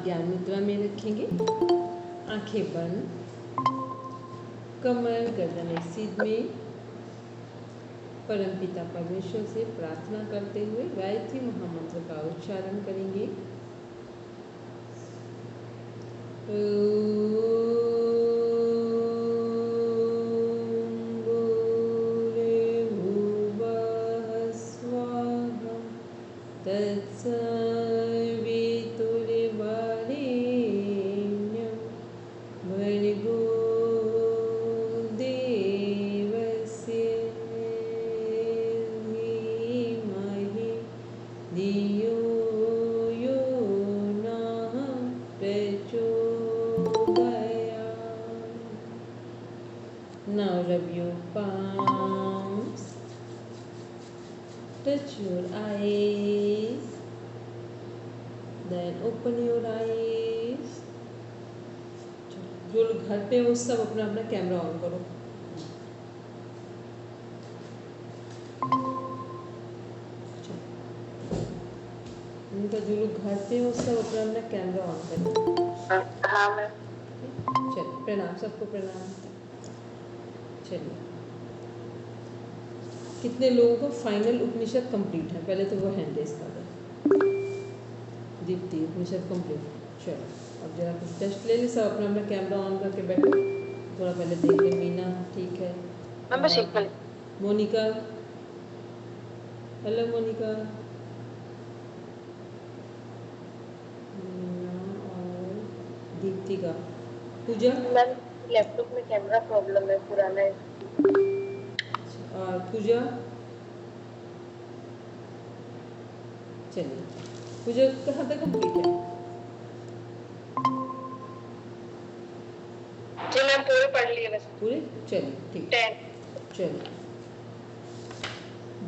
ज्ञान मुद्रा में रखेंगे, आंखें बंद, कमर गर्दन एक सीध में, परमपिता परमेश्वर से प्रार्थना करते हुए गायत्री महामंत्र का उच्चारण करेंगे। Now rub your palms, touch your eyes, then open your eyes. जो लोग घर पे हो सब अपना अपना कैमरा ऑन करो। उनका जो लोग घर पे हो सब अपना अपना कैमरा ऑन करो। हाँ मैम। चलिए प्रणाम, सबको प्रणाम। चलिए, कितने लोगों को फाइनल उपनिषद कंप्लीट है? पहले तो वो हैंड रेस कर दो। दीप्ति, उपनिषद कंप्लीट। चलो अब जरा कुछ टेस्ट ले ले, सब अपना अपना कैमरा ऑन करके बैठो। थोड़ा पहले देख ले। मीना ठीक है? मोनिका, हेलो मोनिका। मीना और दीप्ति का। पूजा मैम लैपटॉप में कैमरा प्रॉब्लम है, पुराना है। और पूजा, चलिए पूजा कहाँ तक कंप्लीट है? जी मैम पूरे पढ़ लिए वैसे। पूरे? चलिए ठीक। 10। चलिए,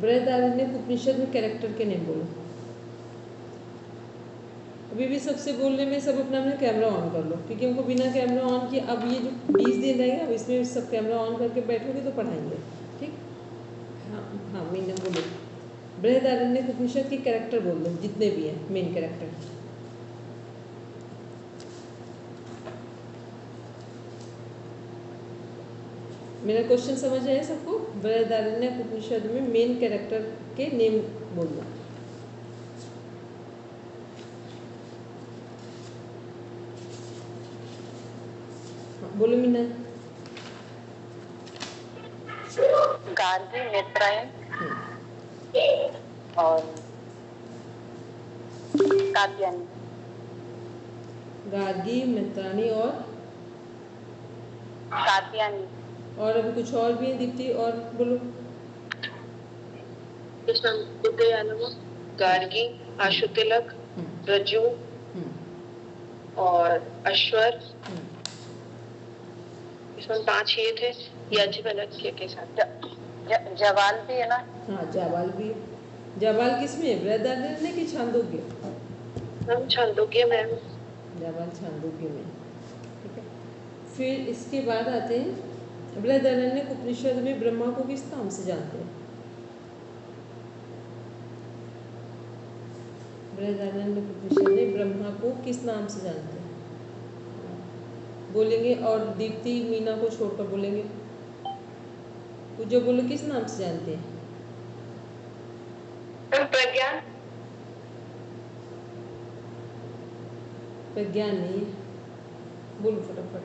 बृहदारण्यक उपनिषद में कैरेक्टर के नेम बोलो। अभी भी सबसे बोलने में सब अपना अपना कैमरा ऑन कर लो, क्योंकि हमको बिना कैमरा ऑन किए अब ये जो 20 दिन रहेगा अब इसमें सब कैमरा ऑन करके बैठोगे तो पढ़ाएंगे, ठीक? हाँ हाँ, मीना बोलो। बृहदारण्यक उपनिषद के कैरेक्टर बोल दो, जितने भी हैं मेन कैरेक्टर। मेरा क्वेश्चन समझ आया सबको? बृहदारण्यक उपनिषद में मेन कैरेक्टर के नेम बोलना। बोलो मीना। गार्गी, नेत्रायण और कात्यायनी। गार्गी, मित्राणी और कात्यायनी। और अभी कुछ और भी है दीप्ति? और बोलो। गार्गी, आशुतिलक, रज्जु और अश्वर। इसमें 5 ये थे। याज्ञवल्क्य के साथ जवाल भी है ना? हाँ जाबाल भी है। जाबाल किसमें है? बृहदारण्यक की छांदोग्य? हम छांदोग्य में। जाबाल छांदोग्य में, ठीक है। फिर इसके बाद आते हैं बृहदारण्यक उपनिषद में ब्रह्मा को किस नाम से जानते हैं? बृहदारण्यक उपनिषद में ब्रह्मा को किस नाम से जानते हैं? बोलेंगे। और दीप्ति मीना को छोड़कर बोलेंगे। पूजा बोलो, किस नाम से जानते हैं? प्रज्ञान। प्रज्ञान नहीं है, बोलो फटाफट।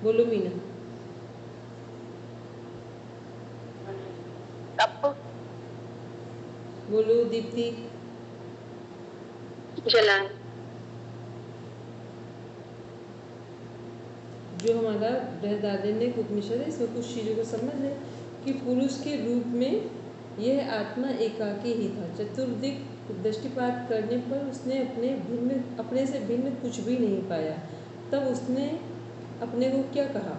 बोलो मीना। तप। बोलो दीप्ति। जलान। जो हमारा बृहदारण्यक उपनिषद है इसमें कुछ चीज़ों को समझ है कि पुरुष के रूप में यह आत्मा एकाकी ही था। चतुर्दिक दृष्टिपात करने पर उसने अपने से भिन्न कुछ भी नहीं पाया। तब उसने अपने को क्या कहा?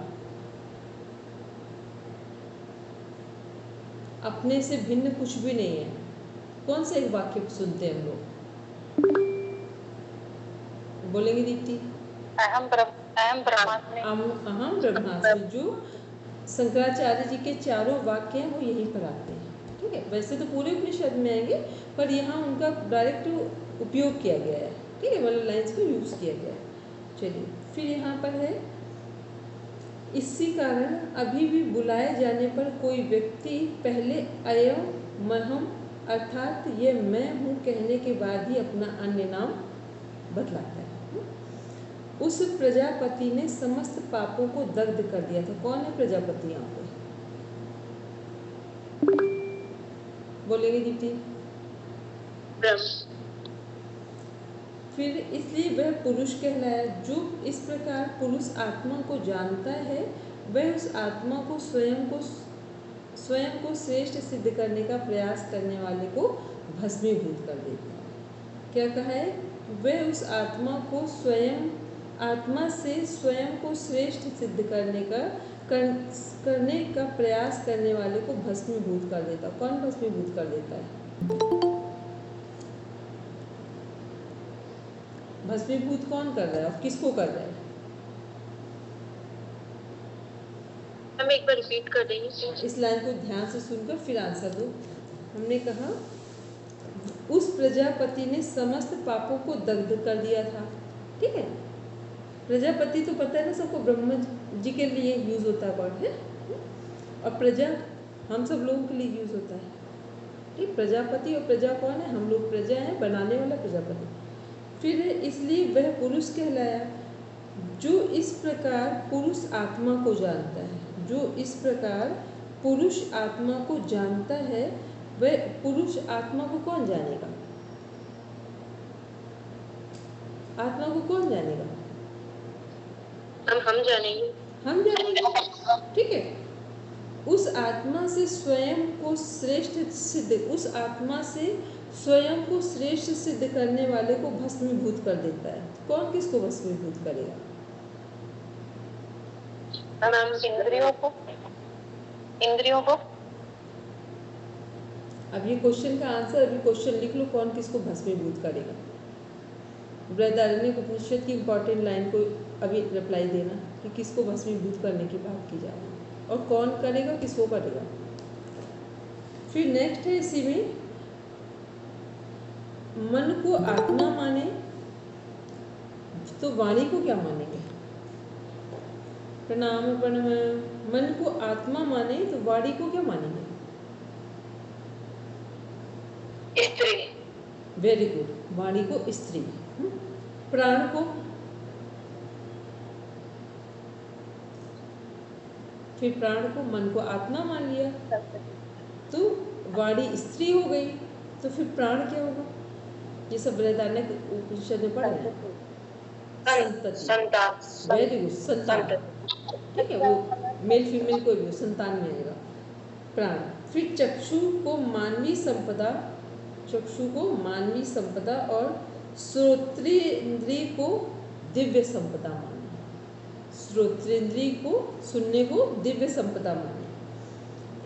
अपने से भिन्न कुछ भी नहीं है। कौन सा एक वाक्य सुनते हैं हम लोग? बोलेंगे दीप्ति। अहम ब्रह्मास्मि। अहम ब्रह्मास्मि, जो शंकराचार्य जी के चारों वाक्य हैं वो यहीं पर आते हैं, ठीक? ठीक है, वैसे तो पूरे उपनिषद में आएंगे पर यहाँ उनका डायरेक्ट उपयोग किया गया है, ठीक है, मतलब लाइन्स को यूज़ किया गया है। चलिए फिर यहाँ पर है, इसी कारण अभी भी बुलाए जाने पर कोई व्यक्ति पहले अयम महम अर्थात ये मैं हूँ कहने के बाद ही अपना अन्य नाम बतलाता है। उस प्रजापति ने समस्त पापों को दग्ध कर दिया था। कौन है प्रजापति यहाँ पे? बोलेंगे दीप्ति? फिर इसलिए वह पुरुष कहलाया। जो इस प्रकार पुरुष आत्मा को जानता है वह उस आत्मा को स्वयं को श्रेष्ठ सिद्ध करने का प्रयास करने वाले को भस्मीभूत कर देता है। क्या कहा है? वह उस आत्मा को आत्मा से स्वयं को श्रेष्ठ सिद्ध करने का प्रयास करने वाले को भस्मीभूत कर देता। कौन भस्मीभूत कर देता है? भस्मीभूत कौन कर रहा है और किसको कर रहा है? हम एक बार रिपीट कर देंगे। इस लाइन को ध्यान से सुनकर फिर आंसर दो। हमने कहा उस प्रजापति ने समस्त पापों को दग्ध कर दिया था, ठीक है। प्रजापति तो पता है ना सबको, ब्रह्मा जी के लिए यूज होता है वर्ड है, और प्रजा हम सब लोगों के लिए यूज होता है, ठीक। प्रजापति और प्रजा कौन है? हम लोग प्रजा है, बनाने वाला प्रजापति। फिर इसलिए वह पुरुष कहलाया। जो इस प्रकार पुरुष आत्मा को जानता है, जो इस प्रकार पुरुष आत्मा को जानता है, वह पुरुष आत्मा को कौन जानेगा? आत्मा को कौन जानेगा? हम जानेंगे। हम जानेंगे, ठीक है। उस आत्मा से स्वयं को श्रेष्ठ सिद्ध, उस आत्मा से स्वयं को श्रेष्ठ सिद्ध करने वाले को भस्मीभूत कर देता है। कौन किसको भस्मीभूत करेगा? इंद्रियों को। अब ये क्वेश्चन का आंसर, अभी क्वेश्चन लिख लो, कौन किसको भस्मीभूत करेगा? बृहदारण्यक उपनिषद की इंपॉर्टेंट लाइन को अभी रिप्लाई देना कि किसको भस्मीभूत करने की बात की जा रही है और कौन करेगा, किसको करेगा। फिर नेक्स्ट है इसी में, मन को आत्मा माने तो वाणी को क्या मानेंगे? प्रणाम प्रणम। मन को आत्मा माने तो वाणी को क्या मानेंगे? स्त्री। वेरी गुड, वाणी को स्त्री। प्राण को? फिर प्राण को, मन को आत्मा मान लिया तो वाणी स्त्री हो गई, तो फिर प्राण क्या होगा? ये सब बृहदारण्यक उपनिषद में पढ़ा है। संतान। वेरी गुड, संतान, ठीक है। वो मेल फीमेल कोई भी संतान में आएगा प्राण। फिर चक्षु को मानवीय संपदा, चक्षु को मानवीय संपदा और श्रोत्रेंद्रिय को दिव्य संपदा माने। श्रोत्रेंद्रिय को, सुनने को दिव्य संपदा माने।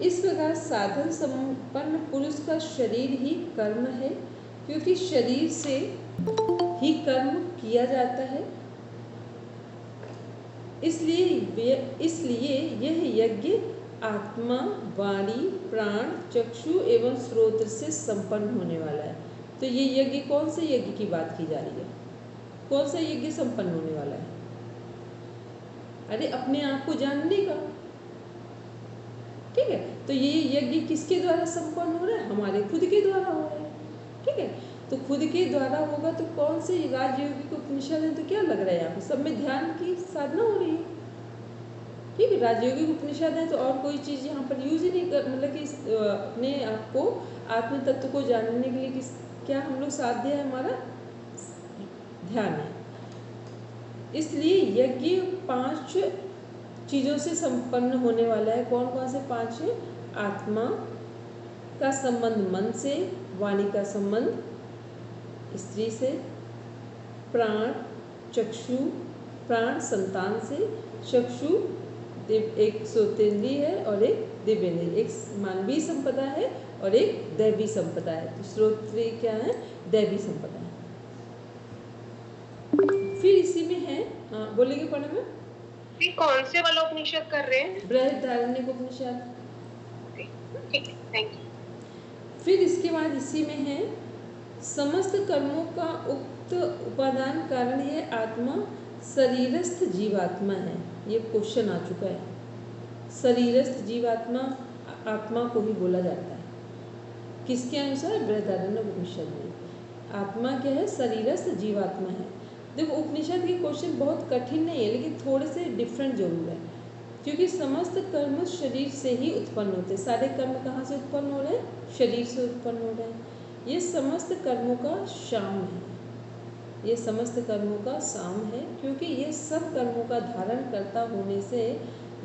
इस प्रकार साधन संपन्न पुरुष का शरीर ही कर्म है, क्योंकि शरीर से ही कर्म किया जाता है। इसलिए यह यज्ञ आत्मा, वाणी, प्राण, चक्षु एवं श्रोत्र से संपन्न होने वाला है। तो ये यज्ञ, कौन से यज्ञ की बात की जा रही है? कौन सा यज्ञ संपन्न होने वाला है? अरे अपने आप को जानने का, ठीक है। तो ये यज्ञ किसके द्वारा संपन्न हो रहा है? हमारे खुद के द्वारा हो रहा है, ठीक है। तो खुद के द्वारा होगा तो कौन से राजयोगिक उपनिषद है? तो क्या लग रहा है यहाँ पे सब में ध्यान की साधना हो रही है, ठीक है। राजयोगिक उपनिषद है तो और कोई चीज़ यहाँ पर यूज ही नहीं कर, मतलब कि अपने आप को, आत्म तत्व को जानने के लिए क्या हम लोग साध्य है? हमारा ध्यान है। इसलिए यज्ञ 5 चीज़ों से संपन्न होने वाला है। कौन कौन से 5 है? आत्मा का संबंध मन से, वाणी का संबंध स्त्री से, प्राण चक्षु, प्राण संतान से, चक्षु एक श्रोतेंद्रिय है और एक दिव्येंद्रिय, एक मानवीय संपदा है और एक दैवी संपदा है। तो श्रोत्रिय क्या है? दैवी संपदा है। फिर इसी में है, हाँ बोलेंगे पढ़ने में, कौन से वाला उपनिषद कर रहे हैं? बृहदारण्यक उपनिषद, ठीक है, थैंक यू। फिर इसके बाद इसी में है समस्त कर्मों का उक्त उपादान कारण यह आत्मा शरीरस्थ जीवात्मा है। ये क्वेश्चन आ चुका है। शरीरस्थ जीवात्मा आत्मा को ही बोला जाता है। किसके अनुसार? बृहदारण्यक उपनिषद में आत्मा क्या है? शरीरस्थ जीवात्मा है। देखो उपनिषद के क्वेश्चन बहुत कठिन नहीं है, लेकिन थोड़े से डिफरेंट जरूर है, क्योंकि समस्त कर्म शरीर से ही उत्पन्न होते हैं। सारे कर्म कहाँ से उत्पन्न हो रहे हैं? शरीर से उत्पन्न हो रहे हैं। ये समस्त कर्मों का शाम है, ये समस्त कर्मों का साम है, क्योंकि ये सब कर्मों का धारण करता होने से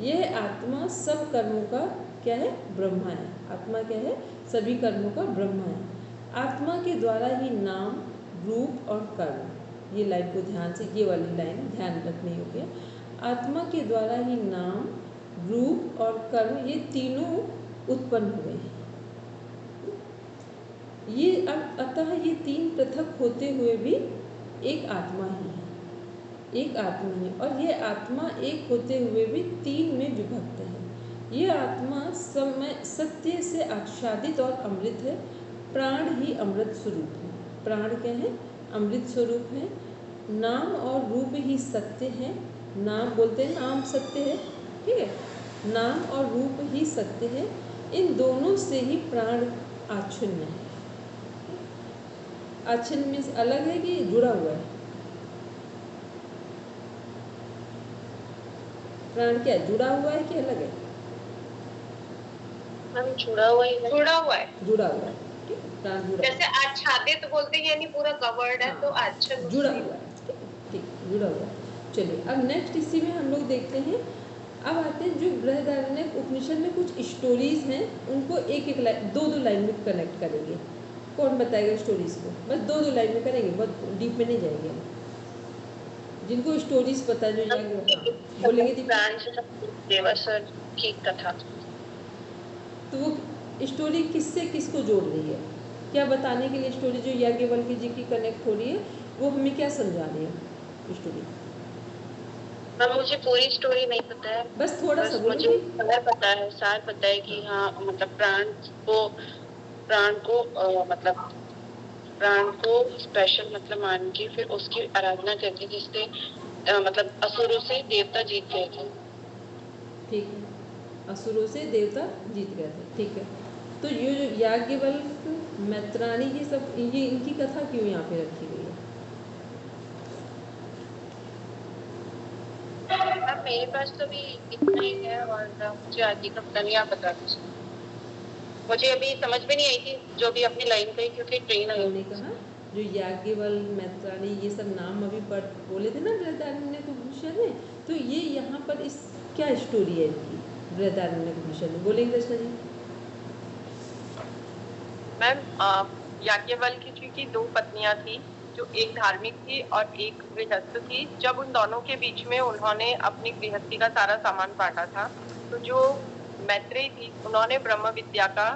यह आत्मा सब कर्मों का क्या है? ब्रह्मा है। आत्मा क्या है? सभी कर्मों का ब्रह्मा है। आत्मा के द्वारा ही नाम, रूप और कर्म, ये लाइन को ध्यान से, ये वाली लाइन ध्यान रखनी होगी। आत्मा के द्वारा ही नाम, रूप और कर्म, ये तीनों उत्पन्न हुए हैं। ये अतः ये तीन पृथक होते हुए भी एक आत्मा ही है, एक आत्मा है। और ये आत्मा एक होते हुए भी तीन में विभक्त है। ये आत्मा समय सत्य से आच्छादित और अमृत है। प्राण ही अमृत स्वरूप है। प्राण क्या है? अमृत स्वरूप है। नाम और रूप ही सत्य है। नाम बोलते हैं नाम सत्य है, ठीक है। नाम और रूप ही सत्य है। इन दोनों से ही प्राण आच्छिन्न है। आच्छिन्न में अलग है कि जुड़ा हुआ है? प्राण क्या है? जुड़ा हुआ है कि अलग है? जुड़ा हुआ है। जुड़ा हुआ है, ठीक है। प्राण जुड़ा, जैसे आच्छादित बोलते हैं, यानी पूरा कवर्ड है, तो आच्छादित जुड़ा हुआ है, ठीक, जुड़ा हुआ है। चलिए अब नेक्स्ट इसी में हम लोग देखते हैं। अब आते हैं जो बृहदारण्यक उपनिषद में कुछ स्टोरीज हैं, उनको एक एक लाइन, दो दो लाइन में कनेक्ट करेंगे। कौन बताएगा स्टोरीज को? बस दो दो लाइन में करेंगे, बहुत डीप में नहीं जाएंगे हम। जिनको स्टोरीज पता है, जो जाएंगे बोलेंगे देवासुर की कथा, तो वो स्टोरी किससे किसको जोड़ रही है, क्या बताने के लिए स्टोरी जो याज्ञवल्क्य जी की कनेक्ट हो रही है, वो हमें क्या समझा रही है स्टोरी? मुझे पूरी स्टोरी नहीं पता है, बस थोड़ा सा मुझे सार पता है। सार पता है कि हाँ, मतलब प्राण को स्पेशल मतलब मान के फिर उसकी आराधना करके, जिससे मतलब असुरों से देवता जीत गए थे। ठीक है, असुरों से देवता जीत गए थे, ठीक है। तो ये जो याज्ञवल्क्य, मैत्राणी, ये सब, ये इनकी कथा क्यों यहाँ पे रखी गई है? मेरे पास तो भी इतना ही है, और मुझे आगे का पता नहीं, आप बता दीजिए। मुझे अभी समझ में नहीं आई थी जो भी अपनी लाइन कही, क्योंकि ट्रेन हमने कहा जो याज्ञवल्क्य, मैत्राणी, ये सब नाम अभी बोले थे ना बृहदारण्यक उपनिषद में, तो ये यहाँ पर इस क्या स्टोरी है इनकी बृहदारण्यक उपनिषद में, बोलेंगे कृष्णा जी? मैम, याज्ञवल्क्य जी की दो पत्नियां थी, जो एक धार्मिक थी और एक गृहस्थ थी। जब उन दोनों के बीच में उन्होंने अपनी गृहस्थी का सारा सामान बांटा था, तो जो मैत्रेयी थी, उन्होंने ब्रह्म विद्या का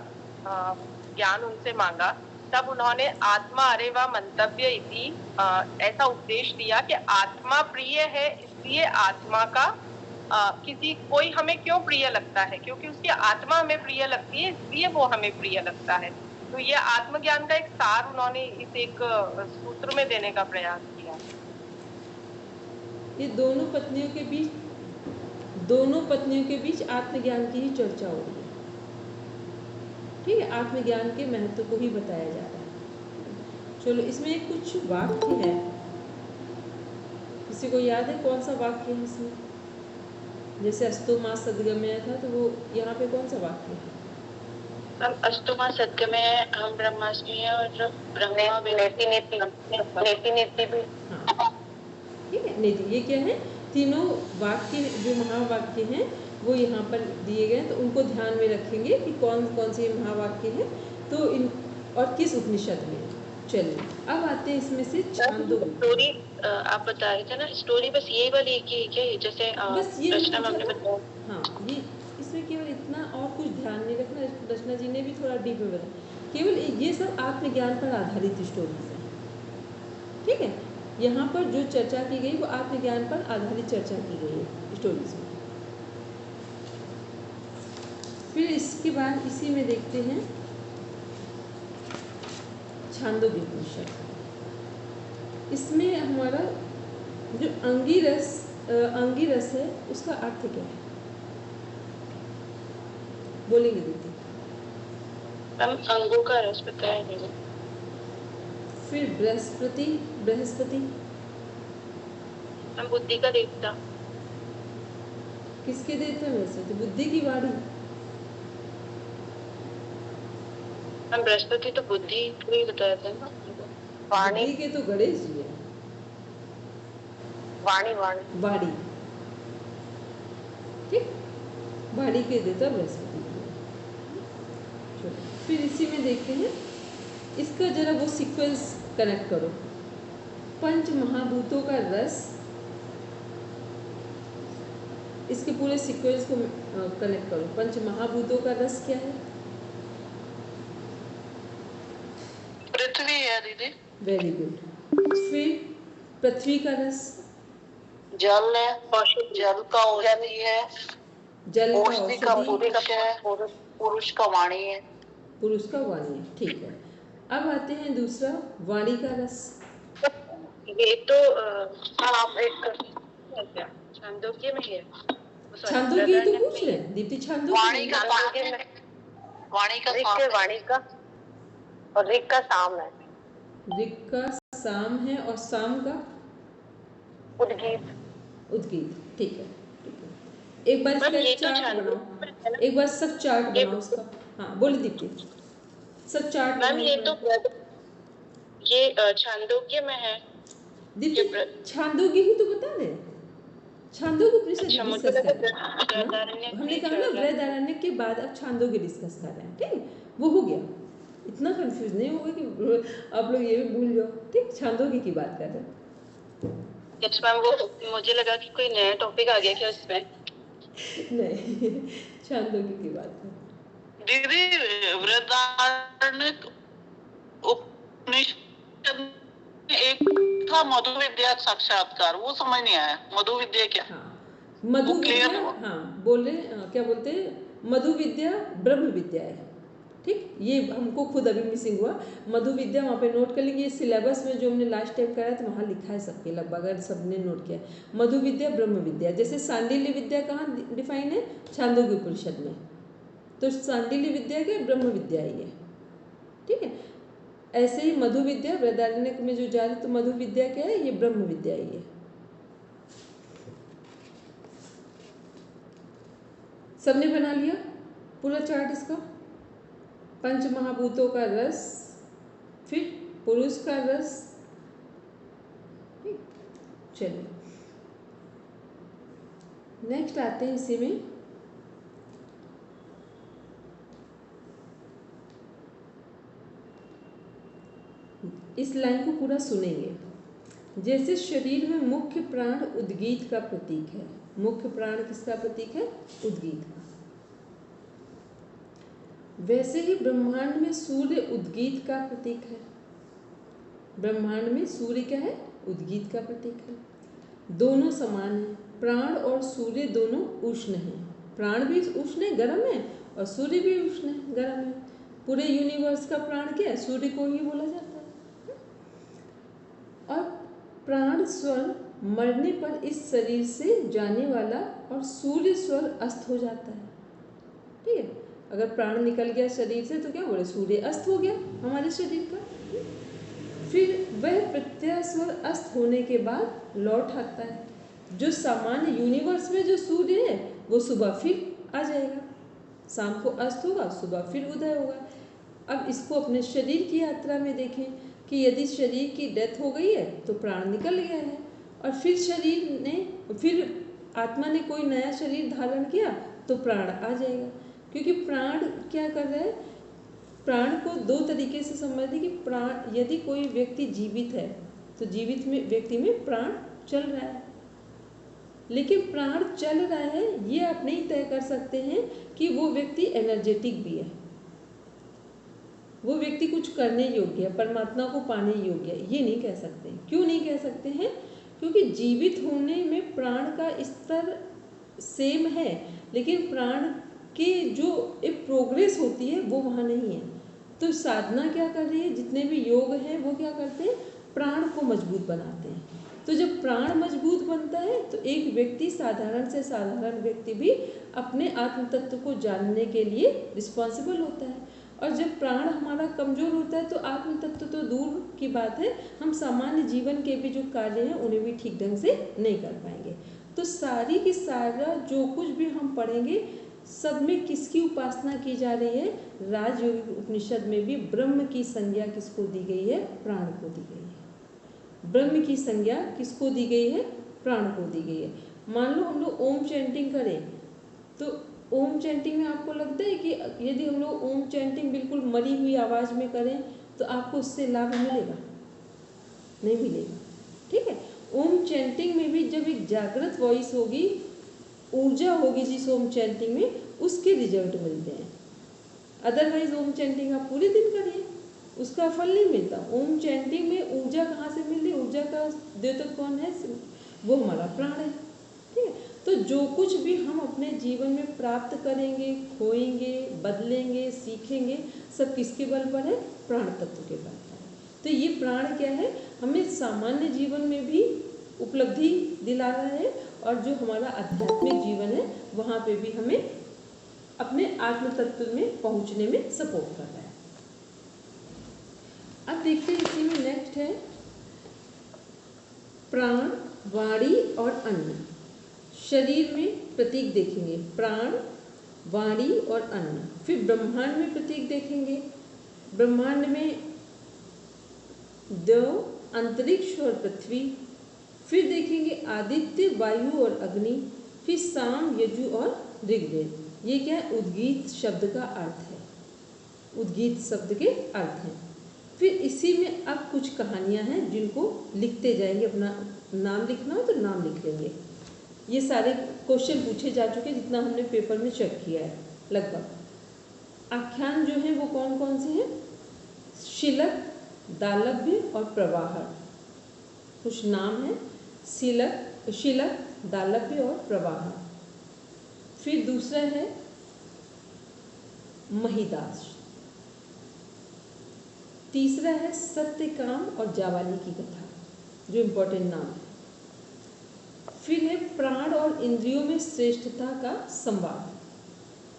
ज्ञान उनसे मांगा। तब उन्होंने आत्मा अरेवा मंतव्य इति ऐसा उपदेश दिया कि आत्मा प्रिय है, इसलिए आत्मा का कोई हमें क्यों प्रिय लगता है, क्योंकि उसकी आत्मा हमें प्रिय लगती है, इसलिए वो हमें प्रिय लगता है। तो ये आत्मज्ञान का एक सार उन्होंने इस एक सूत्र में देने का प्रयास किया। ये दोनों पत्नियों के बीच आत्मज्ञान की ही चर्चा हो रही है, ठीक है। आत्मज्ञान के महत्व को ही बताया जा रहा है। चलो इसमें कुछ वाक्य है, किसी को याद है कौन सा वाक्य है इसमें? जैसे अस्तु मां सद्गमय था, तो वो यहाँ पे कौन सा वाक्य है? अस्तु मां सद्गमय हम ब्रह्मास्मि है, और ब्रह्मा नेति नेति भी, ठीक है, नेति। ये क्या है? तीनों वाक्य जो महावाक्य हैं वो यहाँ पर दिए गए, तो उनको ध्यान में रखेंगे कि कौन कौन से महावाक्य हैं, तो इन और किस उपनिषद में। चलिए अब आते हैं इसमें से छांदोग्य। स्टोरी आप बता रहे थे ना, स्टोरी बस यही वाली एक ही है, जैसे बस ये रचना मैम ने बताया। हाँ, ये इसमें केवल इतना, और कुछ ध्यान नहीं रखना। रचना जी ने भी थोड़ा डीप में बताया, केवल ये सब आत्मज्ञान पर आधारित स्टोरीज हैं, ठीक है। यहाँ पर जो चर्चा की गई वो आत्मज्ञान पर आधारित चर्चा की गई है स्टोरीज में। फिर इसके बाद इसी में देखते हैं छांदोग्य उपनिषद। इसमें हमारा जो अंगिरस है उसका अर्थ क्या है, बोलेंगे दीदी? हम अंगों का रस बताया है। फिर बृहस्पति हम बुद्धि का देवता। किसके देवता में से? तो बुद्धि की वाणी। हम बृहस्पति तो बुद्धि को ही बताया था ना। वाणी बुद्धि के तो गणेश जी है। वाणी ठीक, वाणी के देवता बृहस्पति जी है। फिर इसी में देखते हैं, इसका जरा वो सीक्वेंस कनेक्ट करो। पंच महाभूतों का रस, इसके पूरे सीक्वेंस को कनेक्ट करो। पंच महाभूतों का रस क्या है? पृथ्वी है दीदी। Very good. फिर पृथ्वी का रस? जल है, जल का औषधि है। जल का औषधि का औषधि है, पुरुष का वाणी है। पुरुष का वाणी है, ठीक है। अब आते हैं दूसरा, वाणी का रस। ये तो आप एक छांदोग्य में है। छांदोग्य तो पूछ रहे हैं दीप्ति, छांदोग्य वाणी का और ऋक का साम है। ऋक का साम है और साम का उद्गीत, ठीक है, ठीक है। एक बार इसका एक चार्ट बनाओ, एक बार सब चार्ट बनाओ उसका। हाँ बोले दीप्ति, सब चार्ट मैम ये तो ये छांदोग्य में है। दीप्ति छांदोग्य ही तो बता रहे हैं, छांदोग्य उपनिषद डिस्कस कर रहे हैं। हमने कहा ना बृहदारण्यक के बाद अब छांदोग्य डिस्कस कर रहे हैं, ठीक है, वो हो गया। इतना कंफ्यूज नहीं होगा कि आप लोग ये भी भूल जाओ, ठीक। छांदोग्य की बात कर रहे हैं। यस मैम, वो मुझे लगा कि कोई नया टॉपिक आ गया क्या इसमें। नहीं, छांदोग्य की बात है दीदी। बृहदारण्यक उपनिषद एक था मधु विद्या साक्षात्कार, वो समझ नहीं आया। मधु विद्या क्या? हाँ, मधु विद्या, हाँ बोले क्या बोलते हैं, मधु विद्या ब्रह्म विद्या है, ठीक। ये हमको खुद अभी मिसिंग हुआ। मधु विद्या वहाँ पे नोट कर लेंगे, सिलेबस में जो हमने लास्ट टाइम कराया तो वहाँ लिखा है सबके लगभग, अगर सबने नोट किया। मधु विद्या ब्रह्म विद्या, जैसे सांडिल्य विद्या कहाँ डिफाइन है? छांदोग्य उपनिषद में। तो सांडिल्य विद्या क्या? ब्रह्म विद्या ही है, ठीक है। ऐसे ही मधु विद्या बृहदारण्यक में जो जा रहे तो मधु विद्या क्या है? ये ब्रह्म विद्या ही है। सबने बना लिया पूरा चार्ट इसका? पंच महाभूतों का रस, फिर पुरुष का रस, चलिए नेक्स्ट आते हैं इसी में। इस लाइन को पूरा सुनेंगे। जैसे शरीर में मुख्य प्राण उद्गीत का प्रतीक है, मुख्य प्राण किसका प्रतीक है? उद्गीत का। वैसे ही ब्रह्मांड में सूर्य उद्गीत का प्रतीक है। ब्रह्मांड में सूर्य क्या है? उद्गीत का प्रतीक है। दोनों समान हैं, प्राण और सूर्य दोनों उष्ण हैं। प्राण भी उष्ण है, गर्म है, और सूर्य भी उष्ण है, गर्म है। पूरे यूनिवर्स का प्राण क्या है? सूर्य को ही बोला जाता है। और प्राण स्वर मरने पर इस शरीर से जाने वाला, और सूर्य स्वर अस्त हो जाता है, ठीक है। अगर प्राण निकल गया शरीर से तो क्या बोले? सूर्य अस्त हो गया हमारे शरीर का। फिर वह प्रत्यय स्वर अस्त होने के बाद लौट आता है। जो सामान्य यूनिवर्स में जो सूर्य है वो सुबह फिर आ जाएगा, शाम को अस्त होगा, सुबह फिर उदय होगा। अब इसको अपने शरीर की यात्रा में देखें कि यदि शरीर की डेथ हो गई है तो प्राण निकल गया है, और फिर शरीर ने, फिर आत्मा ने कोई नया शरीर धारण किया तो प्राण आ जाएगा। क्योंकि प्राण क्या कर रहा है? प्राण को दो तरीके से समझते कि प्राण, यदि कोई व्यक्ति जीवित है तो जीवित में व्यक्ति में प्राण चल रहा है, लेकिन प्राण चल रहा है ये आप नहीं तय कर सकते हैं कि वो व्यक्ति एनर्जेटिक भी है, वो व्यक्ति कुछ करने योग्य है, परमात्मा को पाने योग्य है, ये नहीं कह सकते। क्यों नहीं कह सकते हैं? क्योंकि जीवित होने में प्राण का स्तर सेम है, लेकिन प्राण की जो एक प्रोग्रेस होती है वो वहाँ नहीं है। तो साधना क्या कर रही है, जितने भी योग हैं वो क्या करते हैं, प्राण को मजबूत बनाते हैं। तो जब प्राण मजबूत बनता है तो एक व्यक्ति, साधारण से साधारण व्यक्ति भी अपने आत्म तत्व को जानने के लिए रिस्पॉन्सिबल होता है। और जब प्राण हमारा कमजोर होता है तो आत्म तत्व तो दूर की बात है, हम सामान्य जीवन के भी जो कार्य हैं उन्हें भी ठीक ढंग से नहीं कर पाएंगे। तो सारी की सारा जो कुछ भी हम पढ़ेंगे सब में किसकी उपासना की जा रही है, राजयोग उपनिषद में भी ब्रह्म की संज्ञा किसको दी गई है, प्राण को दी गई है। ब्रह्म की संज्ञा किसको दी गई है, प्राण को दी गई है। मान लो हम लोग ओम चैंटिंग करें तो ओम चैंटिंग में आपको लगता है कि यदि हम लोग ओम चैंटिंग बिल्कुल मरी हुई आवाज़ में करें तो आपको उससे लाभ मिलेगा, नहीं मिलेगा। ठीक है, ओम चैंटिंग में भी जब एक जागृत वॉइस होगी, ऊर्जा होगी जिस ओम चैंटिंग में, उसके रिजल्ट मिलते हैं। अदरवाइज ओम चैंटिंग आप पूरे दिन करिए, उसका फल नहीं मिलता। ओम चैंटिंग में ऊर्जा कहाँ से मिलती है, ऊर्जा का द्योतक कौन है, वो हमारा प्राण है। ठीक है, तो जो कुछ भी हम अपने जीवन में प्राप्त करेंगे, खोएंगे, बदलेंगे, सीखेंगे, सब किसके बल पर है, प्राण तत्व के बल पर है। तो ये प्राण क्या है, हमें सामान्य जीवन में भी उपलब्धि दिला रहा है और जो हमारा आध्यात्मिक जीवन है वहाँ पे भी हमें अपने आत्म तत्व में पहुँचने में सपोर्ट कर रहा है। अब देखते हैं इसी में नेक्स्ट है प्राण, वाणी और अन्न। शरीर में प्रतीक देखेंगे, प्राण, वाणी और अन्न। फिर ब्रह्मांड में प्रतीक देखेंगे, ब्रह्मांड में देव, अंतरिक्ष और पृथ्वी। फिर देखेंगे आदित्य, वायु और अग्नि। फिर साम, यजु और ऋग्वेद। ये क्या है, उद्गीत शब्द का अर्थ है, उद्गीत शब्द के अर्थ हैं। फिर इसी में अब कुछ कहानियां हैं जिनको लिखते जाएंगे, अपना नाम लिखना हो तो नाम लिख लेंगे। ये सारे क्वेश्चन पूछे जा चुके हैं जितना हमने पेपर में चेक किया है लगभग। आख्यान जो है वो कौन कौन से हैं, शिलक, दालभ्य और प्रवाहर। कुछ नाम है, शिलक, दालभ्य और प्रवाहर। फिर दूसरा है महिदास। तीसरा है सत्यकाम और जावाली की कथा, जो इम्पोर्टेंट नाम है। फिर है प्राण और इंद्रियों में श्रेष्ठता का संवाद,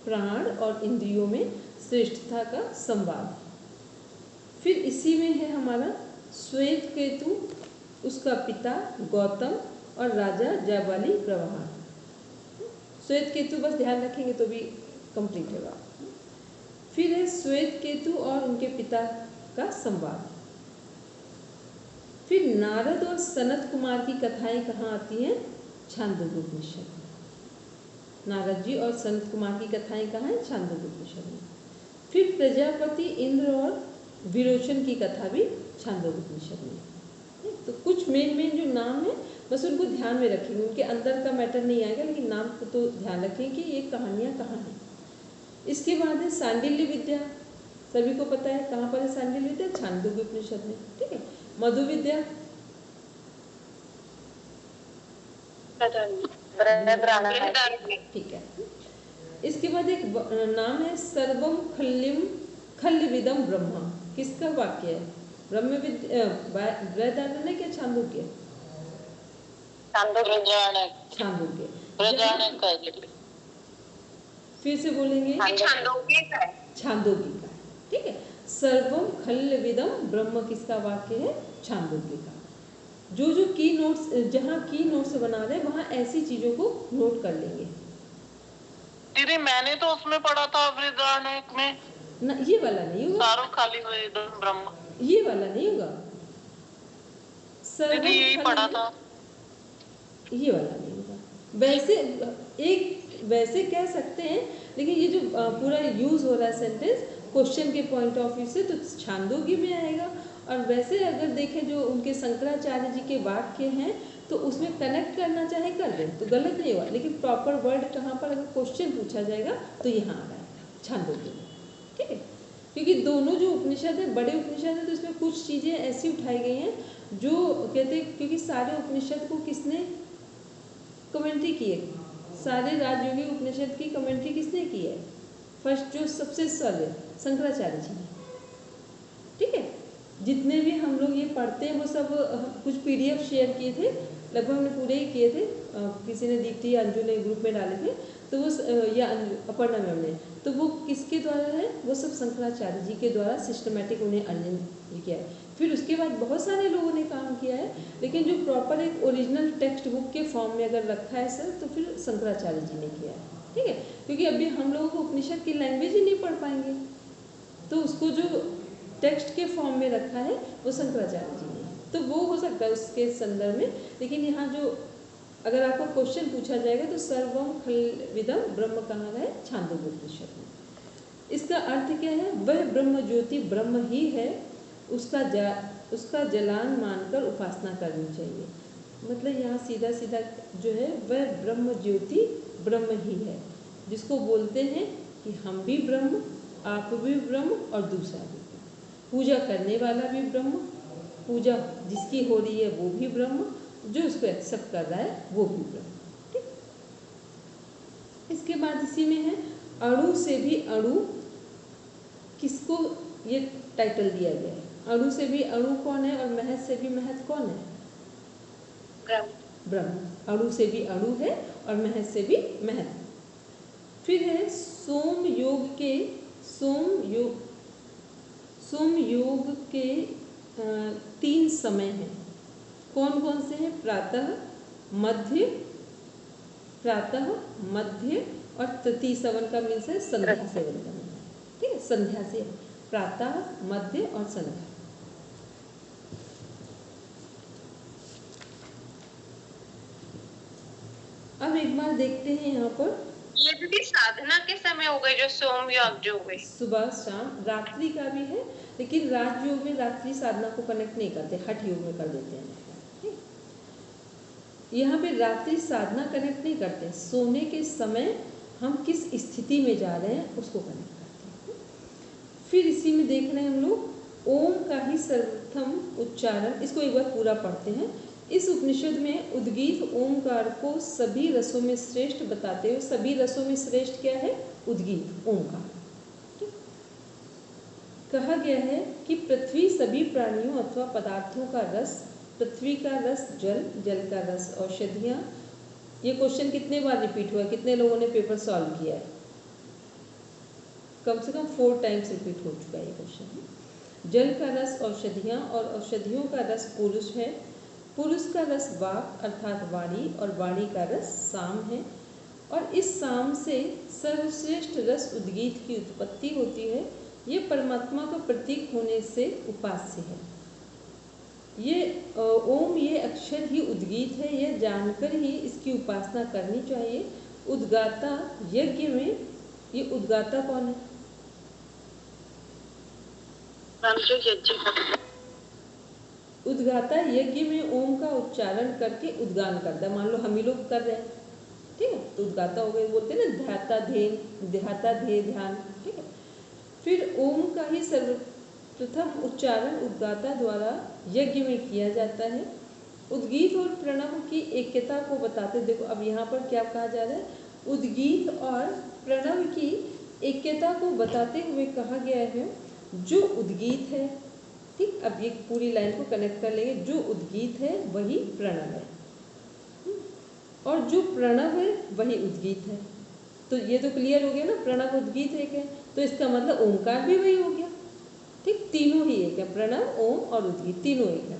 प्राण और इंद्रियों में श्रेष्ठता का संवाद। फिर इसी में है हमारा श्वेत केतु, उसका पिता गौतम और राजा जाबाली प्रवाह। श्वेत केतु बस ध्यान रखेंगे तो भी कंप्लीट होगा। फिर है श्वेत केतु और उनके पिता का संवाद। फिर नारद और सनत कुमार की कथाएं कहाँ आती हैं, छांदोग्य उपनिषद। नारद जी और सनत कुमार की कथाएं कहाँ हैं, छांदोग्य उपनिषद में। फिर प्रजापति, इंद्र और विरोचन की कथा भी छांदोग्य उपनिषद में। तो कुछ मेन जो नाम है बस उनको ध्यान में रखेंगे, उनके अंदर का मैटर नहीं आएगा, लेकिन नाम को तो ध्यान रखें कि ये कहानियाँ कहाँ हैं। इसके बाद है सांडिल्य विद्या, सभी को पता है कहाँ पर है सांडिल्य विद्या, छांदोग्य उपनिषद में। ठीक है, मधु विद्या ठीक है। इसके बाद एक नाम है सर्वम खल्य विदम ब्रह्म। किसका वाक्य है, ब्रह्म विद्या बृहदारण्यक है क्या छांदोग्य, छांदोग्य। फिर से बोलेंगे छांदोग्य का। ठीक है, सर्वम खल्य विदम ब्रह्म किसका वाक्य है, छांदोग्य का। जो की नोट्स, जहाँ की नोट्स बना रहे हैं वहाँ ऐसी चीजों को नोट कर लेंगे। दीदी मैंने तो उसमें पढ़ा था बृहदारण्यक में ना, ये वाला नहीं होगा, सारों खाली हुए ब्रह्म, ये वाला नहीं होगा। दीदी यही पढ़ा था, ये वाला नहीं होगा। वैसे कह सकते हैं, लेकिन ये जो पूरा यूज हो रहा है सेंटेंस क्वेश्चन के पॉइंट ऑफ व्यू से, तो छांदोग्य में आएगा। और वैसे अगर देखें जो उनके शंकराचार्य जी के वाक्य हैं तो उसमें कनेक्ट करना चाहे कर दें तो गलत नहीं होगा, लेकिन प्रॉपर वर्ड कहाँ पर अगर क्वेश्चन पूछा जाएगा तो यहाँ आ जाएगा छांदोग्य में। ठीक है, क्योंकि दोनों जो उपनिषद है बड़े उपनिषद हैं तो इसमें कुछ चीज़ें ऐसी उठाई गई हैं जो कहते हैं, क्योंकि सारे उपनिषद को किसने कमेंट्री की है, सारे राजयोगी उपनिषद की कमेंट्री किसने की है, फर्स्ट जो सबसे सरल शंकराचार्य जी ने। जितने भी हम लोग ये पढ़ते हैं वो सब कुछ PDF शेयर किए थे, लगभग हमने पूरे ही किए थे, किसी ने दीप्ति अंजू ने ग्रुप में डाले थे, तो वो या अपर्णा मैम ने, तो वो किसके द्वारा है, वो सब शंकराचार्य जी के द्वारा सिस्टमेटिक उन्हें अर्जन किया है। फिर उसके बाद बहुत सारे लोगों ने काम किया है, लेकिन जो प्रॉपर एक ओरिजिनल टेक्स्ट बुक के फॉर्म में अगर रखा है सर, तो फिर शंकराचार्य जी ने किया है, ठीक है। क्योंकि अभी हम लोगों को उपनिषद की लैंग्वेज ही नहीं पढ़ पाएंगे, तो उसको जो टेक्स्ट के फॉर्म में रखा है वो शंकराचार्य जी ने, तो वो हो सकता है उसके संदर्भ में। लेकिन यहाँ जो अगर आपको क्वेश्चन पूछा जाएगा तो सर्वम खलविदम ब्रह्म कहाँ है, छांदोग्योपनिषद में। इसका अर्थ क्या है, वह ब्रह्म ज्योति ब्रह्म ही है, उसका जलान मानकर उपासना करनी चाहिए। मतलब यहाँ सीधा सीधा जो है वह ब्रह्म ज्योति ब्रह्म ही है, जिसको बोलते हैं कि हम भी ब्रह्म, आप भी ब्रह्म और दूसरा भी ब्रह्म, पूजा करने वाला भी ब्रह्म, पूजा जिसकी हो रही है वो भी ब्रह्म, जो उसको एक्सेप्ट कर रहा है वो भी ब्रह्म, ठीक। इसके बाद इसी में है अणु से भी अणु, किसको ये टाइटल दिया गया है, अणु से भी अणु कौन है और महत से भी महत कौन है, ब्रह्म। अणु से भी अणु है और महत से भी महत। फिर है सोम योग के 3 समय हैं, कौन कौन से हैं, प्रातः मध्य और तृतीय सवन का मीन्स है संध्या सेवन का मीन्स है, ठीक है। संध्या से प्रातः, मध्य और संध्या। अब एक बार देखते हैं यहाँ पर, ये भी साधना के समय हो गए जो सोम योग जो हुए, सुबह शाम रात्रि का भी है, लेकिन राजयोग में रात्रि साधना को कनेक्ट नहीं करते, हठ योग में कर देते हैं। यहाँ पे रात्रि साधना कनेक्ट नहीं करते, सोने के समय हम किस स्थिति में जा रहे हैं उसको कनेक्ट करते हैं। फिर इसी में देख रहे हैं हम लोग ओम का ही सर्वप्रथम उच्चारण, इसको एक बार पूरा पढ़ते हैं। इस उपनिषद में उद्गीत ओमकार को सभी रसों में श्रेष्ठ बताते हुए, सभी रसों में श्रेष्ठ क्या है, उद्गीत ओमकार, कहा गया है कि पृथ्वी सभी प्राणियों अथवा पदार्थों का रस, पृथ्वी का रस जल, जल का रस औषधियाँ। ये क्वेश्चन कितने बार रिपीट हुआ है, कितने लोगों ने पेपर सॉल्व किया है, कम से कम 4 टाइम्स रिपीट हो चुका है ये क्वेश्चन। जल का रस औषधियाँ और औषधियों का रस पुरुष है, पुरुष का रस वाक अर्थात वाणी और वाणी का रस साम है, और इस साम से सर्वश्रेष्ठ रस उद्गीत की उत्पत्ति होती है। ये परमात्मा का प्रतीक होने से उपास्य है। ये ओम ये अक्षर ही उद्गीत है, यह जानकर ही इसकी उपासना करनी चाहिए। उद्गाता यज्ञ में, ये उद्गाता कौन है, उद्गाता यज्ञ में ओम का उच्चारण करके उद्गान करता है। मान लो हम ही लोग कर रहे हैं, ठीक है, तो उद्गाता हो गए, बोलते हैं ना ध्याता ध्येय ध्यान, ठीक है। फिर ओम का ही सर्वप्रथम उच्चारण उद्गाता द्वारा यज्ञ में किया जाता है। उद्गीत और प्रणव की ऐक्यता को बताते, देखो अब यहाँ पर क्या कहा जा रहा है, उद्गीत और प्रणव की ऐक्यता को बताते हुए कहा गया है जो उद्गीत है, ठीक। अब ये पूरी लाइन को कनेक्ट कर लेंगे, जो उद्गीत है वही प्रणव है, और जो प्रणव है वही उद्गीत है। तो ये तो क्लियर हो गया ना, प्रणव उद्गीत एक है, तो इसका मतलब ओमकार भी वही हो गया, ठीक। तीनों ही एक है, प्रणव ओम और उद्गीत तीनों एक है।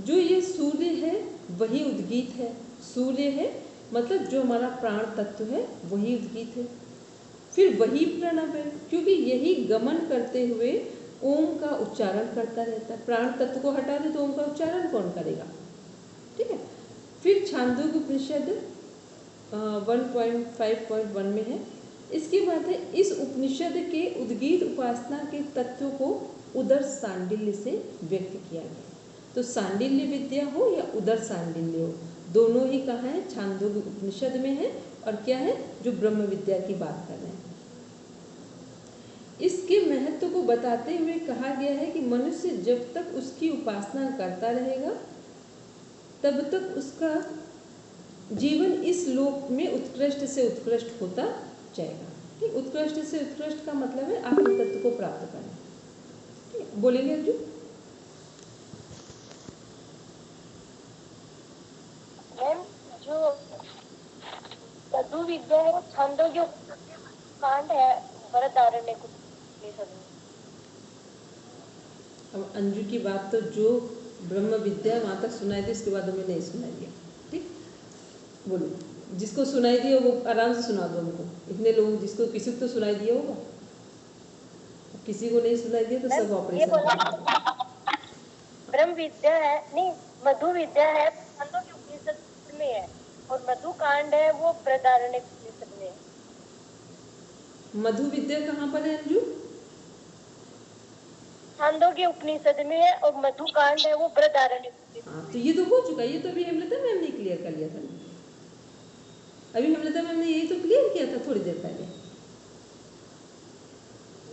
जो ये सूर्य है वही उद्गीत है, सूर्य है मतलब जो हमारा प्राण तत्व है वही उद्गीत है। फिर वही प्रणव है, क्योंकि यही गमन करते हुए ओम का उच्चारण करता रहता है। प्राण तत्व को हटा दे तो ओम का उच्चारण कौन करेगा, ठीक है। फिर छांदोग्य उपनिषद 1.5.1 में है। इसके बाद है इस उपनिषद के उद्गीत उपासना के तत्व को उदर सांडिल्य से व्यक्त किया गया। तो सांडिल्य विद्या हो या उदर सांडिल्य हो, दोनों ही कहाँ है, छांदोग्य उपनिषद में है। और क्या है, जो ब्रह्म विद्या की बात कर रहे हैं। इसके महत्व को बताते हुए कहा गया है कि मनुष्य जब तक उसकी उपासना करता रहेगा तब तक उसका जीवन इस लोक में उत्कृष्ट से उत्कृष्ट होता जाएगा, ठीक। उत्कृष्ट से उत्कृष्ट का मतलब है आत्म तत्व को प्राप्त करना, ठीक। बोलेंगे अर्जुन, विद्या है छांदोग्य कांड है बृहदारण्यक उपनिषद में। अब अंजू की बात तो जो ब्रह्म विद्या वहाँ तक सुनाई थी, उसके बाद हमें नहीं सुनाई दिया। ठीक, बोलो, जिसको सुनाई दिया वो आराम से सुना दो हमको। इतने लोग जिसको किसी को तो सुनाई दिया होगा, किसी को नहीं सुनाई दिया तो सब ऑपरेशन। ब्रह्म विद्या है, नहीं मधु विद्या है छांदोग्य उपनिषद में है, और मधु कांड है वो बृहदारण्यक उपनिषद में है। मधु विद्या कहाँ पर है अंजू? छांदोग्य उपनिषद में है, और मधु कांड है वो बृहदारण्यक उपनिषद। हाँ, तो ये तो हो चुका, ये तो अभी हेमलता मैम ने क्लियर कर लिया था। अभी हेमलता मैम ने यही तो क्लियर किया था थोड़ी देर पहले।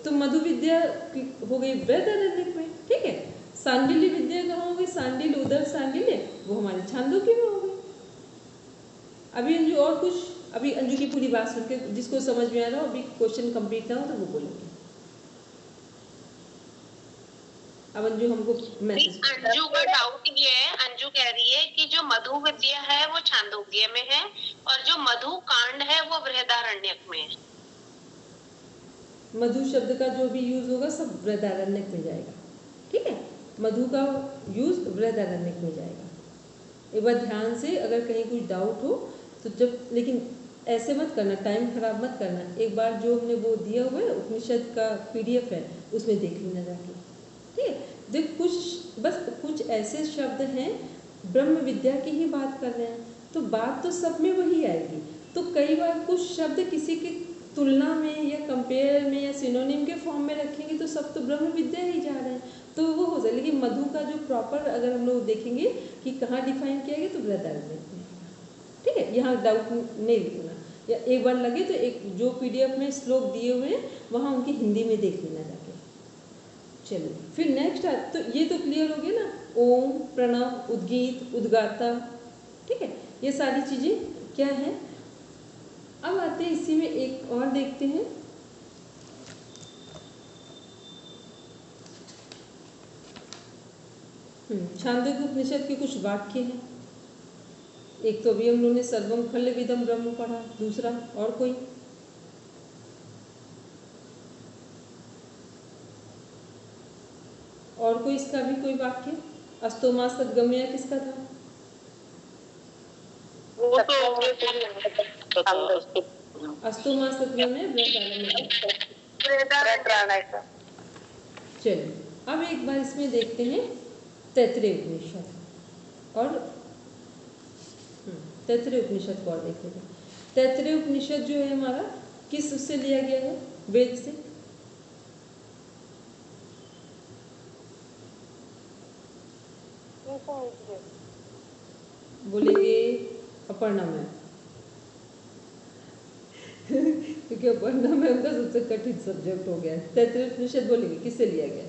तो मधु विद्या हो गई बृहदारण्यक में, ठीक है। सांडिल्य विद्या कहाँ होगी? सांडिल्य, उदर सांडिल्य, वो हमारे छांदोग्य में हो गई। अभी अंजू और कुछ, अभी अंजू की पूरी बात सुन के जिसको समझ में आ रहा हो, अभी क्वेश्चन कंप्लीट ना हो तो वो बोलेंगे। अब अंजू हमको मैसेज, अंजू का डाउट ये है, अंजू कह रही है कि जो मधु विद्या है वो छांदोग्य में है और जो मधु कांड है वो बृहदारण्यक में है। मधु शब्द का जो भी यूज होगा सब बृहदारण्यक में जाएगा, ठीक है। मधु का यूज बृहदारण्यक में जाएगा। एक बार ध्यान से, अगर कहीं कुछ डाउट हो तो जब, लेकिन ऐसे मत करना, टाइम खराब मत करना। एक बार जो हमने वो दिया हुआ है उपनिषद का PDF है, उसमें देख लेना जाके, ठीक है। देख कुछ, बस कुछ ऐसे शब्द हैं, ब्रह्म विद्या की ही बात कर रहे हैं, तो बात तो सब में वही आएगी। तो कई बार कुछ शब्द किसी की तुलना में या कंपेयर में या सिनोनिम के फॉर्म में रखेंगे तो सब तो ब्रह्म विद्या ही जा रहे हैं, तो वो हो जाए। लेकिन मधु का जो प्रॉपर अगर हम लोग देखेंगे कि कहाँ डिफाइन किया गया तो बृहदारण्यक में, ठीक है। यहाँ डाउट नहीं लिखना, या एक बार लगे तो एक जो PDF में श्लोक दिए हुए हैं वहाँ उनकी हिंदी में देख लेना जाके। चलिए फिर नेक्स्ट, तो ये तो क्लियर हो गया ना, ओम, प्रणव, उद्गीत, उद्गाता, ठीक है। ये सारी चीज़ें क्या है। अब आते हैं इसी में एक और देखते हैं, छांदोग्य उपनिषद के कुछ वाक्य हैं। एक तो अभी हम लोगों ने सर्वम खल्य विदम ब्रह्म पढ़ा, दूसरा और कोई? और कोई इसका भी कोई वाक्य? अस्तोमा सद्गम्य किसका था? वो तो अस्तोमा सद्गम्य बृहदारण्यक। चलिए अब एक बार इसमें देखते हैं तैत्तिरीय उपनिषद, और तैत्तिरीय उपनिषद को और देखते हैं। तैत्तिरीय उपनिषद जो है हमारा किस उससे लिया गया है? वेद से। बोलेंगे अपर्णा मैम क्योंकि अपर्णा मैम का सबसे कठिन सब्जेक्ट हो गया है। तैत्तिरीय उपनिषद बोलेंगे किससे लिया गया?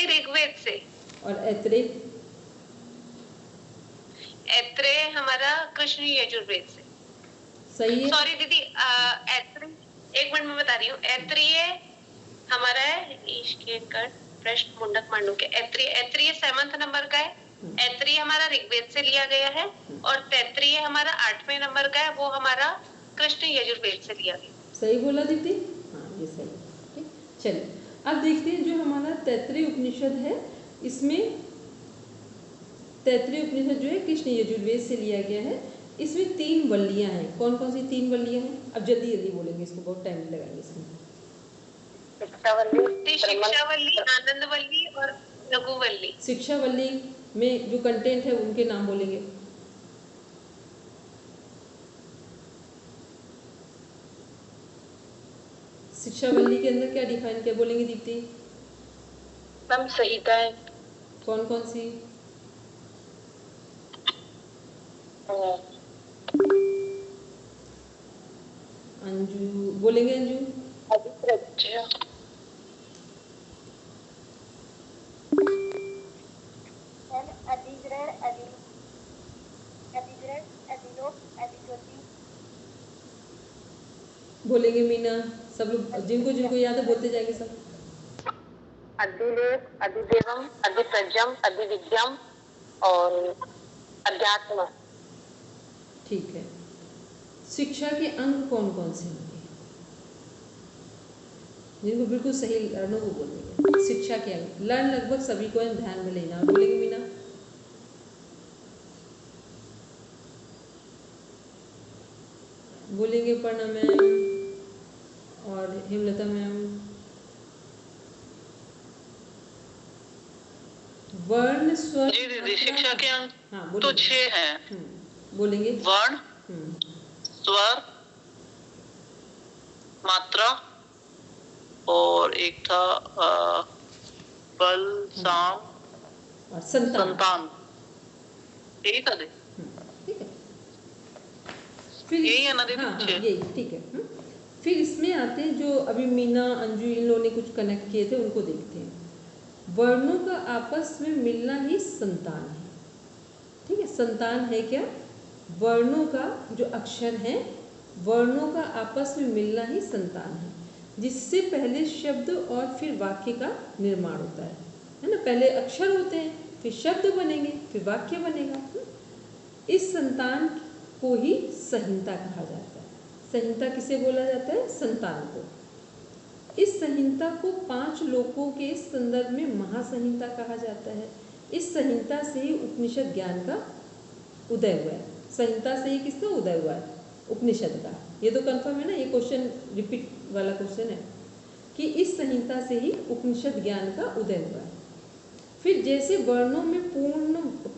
ऋग्वेद से। और ऐत्रेय? ऐत्रेय हमारा कृष्ण यजुर्वेद से। सही है। सॉरी दीदी, ऐत्रेय, एक मिनट में बता रही हूँ। ऐत्रेय हमारा है ईश के कट पृष्ठ मुंडक मांडुक्य। ऐत्रेय 7th नंबर का है। ऐत्रेय हमारा ऋग्वेद से लिया गया है, और तैत्तिरीय हमारा 8वें नंबर का है, वो हमारा कृष्ण यजुर्वेद से लिया गया। सही बोला दीदी? हाँ ये सही है, ठीक। चलिए अब देखते हैं जो हमारा तैत्तिरीय उपनिषद है, इसमें तैत्तिरीय उपनिषद जो है कृष्ण यजुर्वेद से लिया गया है। इसमें 3 वल्लियां हैं। कौन कौन सी 3 वल्लियां हैं? अब जल्दी जल्दी बोलेंगे, इसको बहुत टाइम लगाएंगे इसमें। शिक्षावल्ली, आनंदवल्ली और लघुवल्ली। शिक्षावल्ली में जो कंटेंट है उनके नाम बोलेंगे। शिक्षावल्ली के अंदर क्या डिफाइन किया बोलेंगे दीप्ति? मैम संहिता है। कौन कौन सी? अंजू बोलेंगे। अंजू? अधिग्रहण, अधिग्रहण, अधिलोप, अधिगति। बोलेंगे मीना? सब लोग जिनको जिनको याद है बोलते जाएंगे सब। अधिलेप, अधिदेवम, अधिप्रज्ञम, अधिविद्यम और अध्यात्म। ठीक है। शिक्षा के अंग कौन कौन से होंगे जिनको बिल्कुल सही लर्नों को बोलेंगे? शिक्षा के अंग लर्न लगभग सभी को ध्यान में लेना। बोलेंगे मीना? बोलेंगे पर्णा मैम और हेमलता मैम। वर्ण स्वर जी दीदी, शिक्षा के अंग हाँ तो 6 हैं। बोलेंगे वर्ण, स्वर, मात्रा और एक था बल, साम और संतान। यही था दे। ठीक है। फिर यही है ना दीदी? हाँ यही ठीक है। फिर इसमें आते हैं जो अभी मीना अंजू इन लोगों ने कुछ कनेक्ट किए थे, उनको देखते हैं। वर्णों का आपस में मिलना ही संतान है। ठीक है, संतान है क्या? वर्णों का जो अक्षर है, वर्णों का आपस में मिलना ही संतान है, जिससे पहले शब्द और फिर वाक्य का निर्माण होता है ना। पहले अक्षर होते हैं, फिर शब्द बनेंगे, फिर वाक्य बनेगा। इस संतान को ही संहिता कहा जाता है। संहिता किसे बोला जाता है? संतान को। इस संहिता को 5 लोकों के संदर्भ में महासंहिता कहा जाता है। इस संहिता से ही उपनिषद ज्ञान का उदय हुआ है। संहिता से ही किसका उदय हुआ है? उपनिषद का। ये तो कंफर्म है ना, ये क्वेश्चन रिपीट वाला क्वेश्चन है कि इस संहिता से ही उपनिषद ज्ञान का उदय हुआ है। फिर जैसे वर्णों में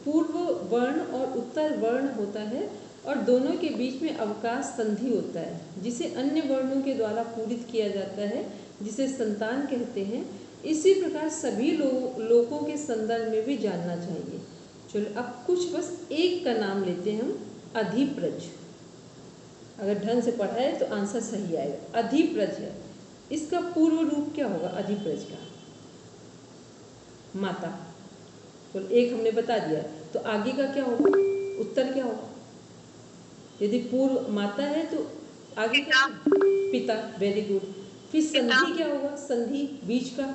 पूर्व वर्ण और उत्तर वर्ण होता है और दोनों के बीच में अवकाश संधि होता है, जिसे अन्य वर्णों के द्वारा पूरित किया जाता है, जिसे संतान कहते हैं। इसी प्रकार सभी लोकों के संदर्भ में भी जानना चाहिए। चलो अब कुछ बस एक का नाम लेते हैं हम, अधिप्रज। अगर ढंग से पढ़ा है तो आंसर सही आएगा। अधिप्रज है, इसका पूर्व रूप क्या होगा? अधिप्रज का माता। तो एक हमने बता दिया, तो आगे का क्या होगा? उत्तर क्या होगा? यदि पूर्व माता है तो आगे क्या? पिता। Very good. फिर संधि क्या होगा? संधि बीच का।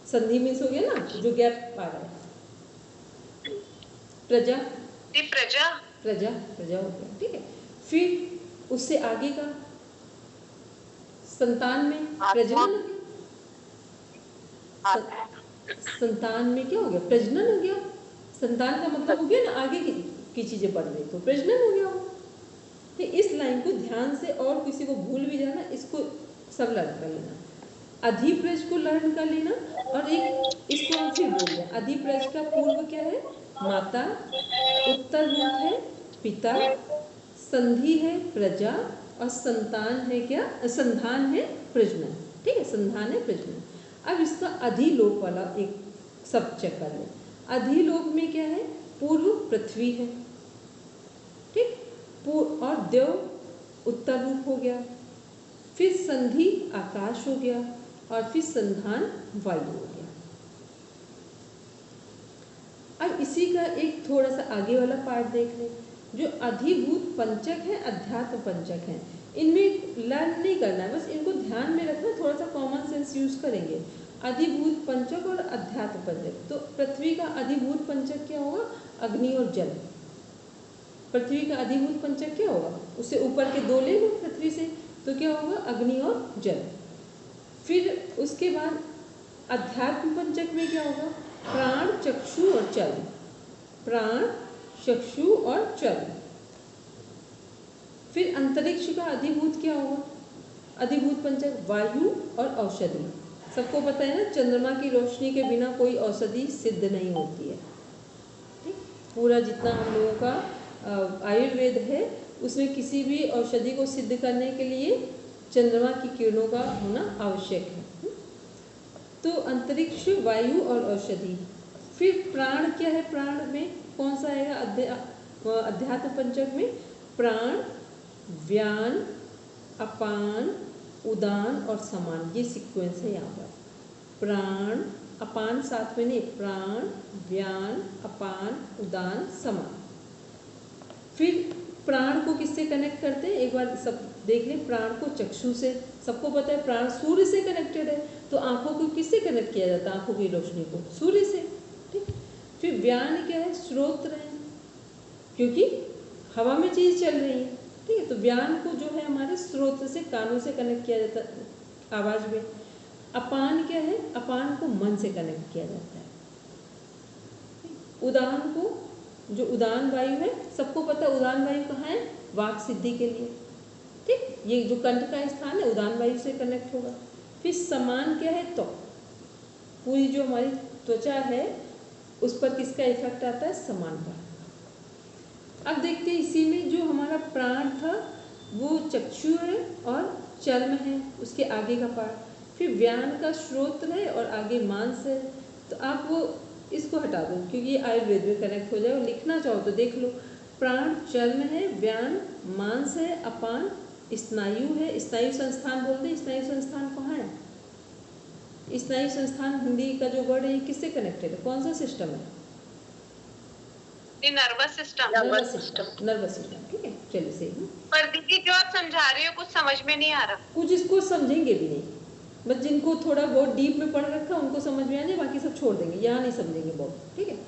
संधि मीन्स हो गया ना जो गैप आ रहा है। प्रजा। प्रजा। प्रजा प्रजा हो गया। ठीक है। फिर उससे आगे का संतान में प्रजनन। संतान में क्या हो गया? प्रजनन हो गया। संतान का मतलब हो गया ना आगे की चीजें बढ़ रही, तो प्रजनन हो गया। तो इस लाइन को ध्यान से, और किसी को भूल भी जाना, इसको सब लर्न कर लेना। अधिप्रज को लर्न कर लेना। और एक इसको हम फिर बोल रहे हैं, अधिप्रज का पूर्व क्या है? माता, उत्तर रूप है पिता, संधि है प्रजा, और संतान है क्या? संधान है प्रजनन। ठीक है, संधान है प्रजनन। अब इसका अधिलोक वाला एक सब चेक कर लें। अधिलोक में क्या है? पूर्व पृथ्वी है, ठीक, और देव उत्तर रूप हो गया, फिर संधि आकाश हो गया, और फिर संधान वायु हो गया। अब इसी का एक थोड़ा सा आगे वाला पार्ट देख लें। जो अधिभूत पंचक है, अध्यात्म पंचक है, इनमें लर्न नहीं करना है, बस इनको ध्यान में रखना, थोड़ा सा कॉमन सेंस यूज करेंगे। अधिभूत पंचक और अध्यात्म पंचक। तो पृथ्वी का अधिभूत पंचक क्या होगा? अग्नि और जल। पृथ्वी का अधिभूत पंचक क्या होगा? उससे ऊपर के 2 ले लो पृथ्वी से, तो क्या होगा? अग्नि और जल। फिर उसके बाद अध्यात्म पंचक में क्या होगा? प्राण, चक्षु और चल। प्राण, चक्षु और चल। फिर अंतरिक्ष का अधिभूत क्या होगा? अधिभूत पंचक वायु और औषधि। सबको पता है ना, चंद्रमा की रोशनी के बिना कोई औषधि सिद्ध नहीं होती है। ठीक, पूरा जितना हम लोगों का आयुर्वेद है, उसमें किसी भी औषधि को सिद्ध करने के लिए चंद्रमा की किरणों का होना आवश्यक है। तो अंतरिक्ष, वायु और औषधि। फिर प्राण क्या है? प्राण में कौन सा आएगा? अध्यात्म पंचक में प्राण, व्यान, अपान, उदान और समान। ये सीक्वेंस है यहाँ पर। प्राण, अपान साथ में नहीं, प्राण, व्यान, अपान, उदान, समान। फिर प्राण को किससे कनेक्ट करते हैं? एक बार सब देख लें। प्राण को चक्षु से, सबको पता है प्राण सूर्य से कनेक्टेड है, तो आंखों को किससे कनेक्ट किया जाता है? आंखों की रोशनी को सूर्य से। ठीक। फिर व्यान क्या है? श्रोत्र है, क्योंकि हवा में चीज़ चल रही है, ठीक है। तो व्यान को जो है हमारे स्रोत से, कानों से कनेक्ट किया जाता है आवाज़ में। अपान क्या है? अपान को मन से कनेक्ट किया जाता है। उदान को, जो उदान वायु है, सबको पता है उदान वायु कहाँ है? वाक सिद्धि के लिए, ठीक। ये जो कंठ का स्थान है उदान वायु से कनेक्ट होगा। फिर समान क्या है? त्वक, पूरी जो हमारी त्वचा है उस पर किसका इफेक्ट आता है? समान का। अब देखते हैं इसी में जो हमारा प्राण था वो चक्षु है और चर्म है, उसके आगे का पार्ट। फिर व्यान का श्रोत्र है और आगे मांस है। तो आप वो इसको हटा दो क्योंकि ये आयुर्वेद में कनेक्ट हो जाए। और लिखना चाहो तो देख लो, प्राण चर्म है, व्यान मांस है, अपान स्नायु है। स्नायु संस्थान बोल दे, स्नायु संस्थान कहाँ है? स्नायु संस्थान हिंदी का जो वर्ड है ये किससे कनेक्टेड है? कौन सा सिस्टम है? Nervous system. नर्वस सिस्टम, ठीक है। चलिए सही। पर दीदी जो आप समझा रही हो कुछ समझ में नहीं आ रहा। कुछ इसको समझेंगे भी नहीं, बस जिनको थोड़ा बहुत डीप में पढ़ रखा उनको समझ में आ जाए, बाकी सब छोड़ देंगे, यहाँ नहीं समझेंगे बहुत, ठीक है।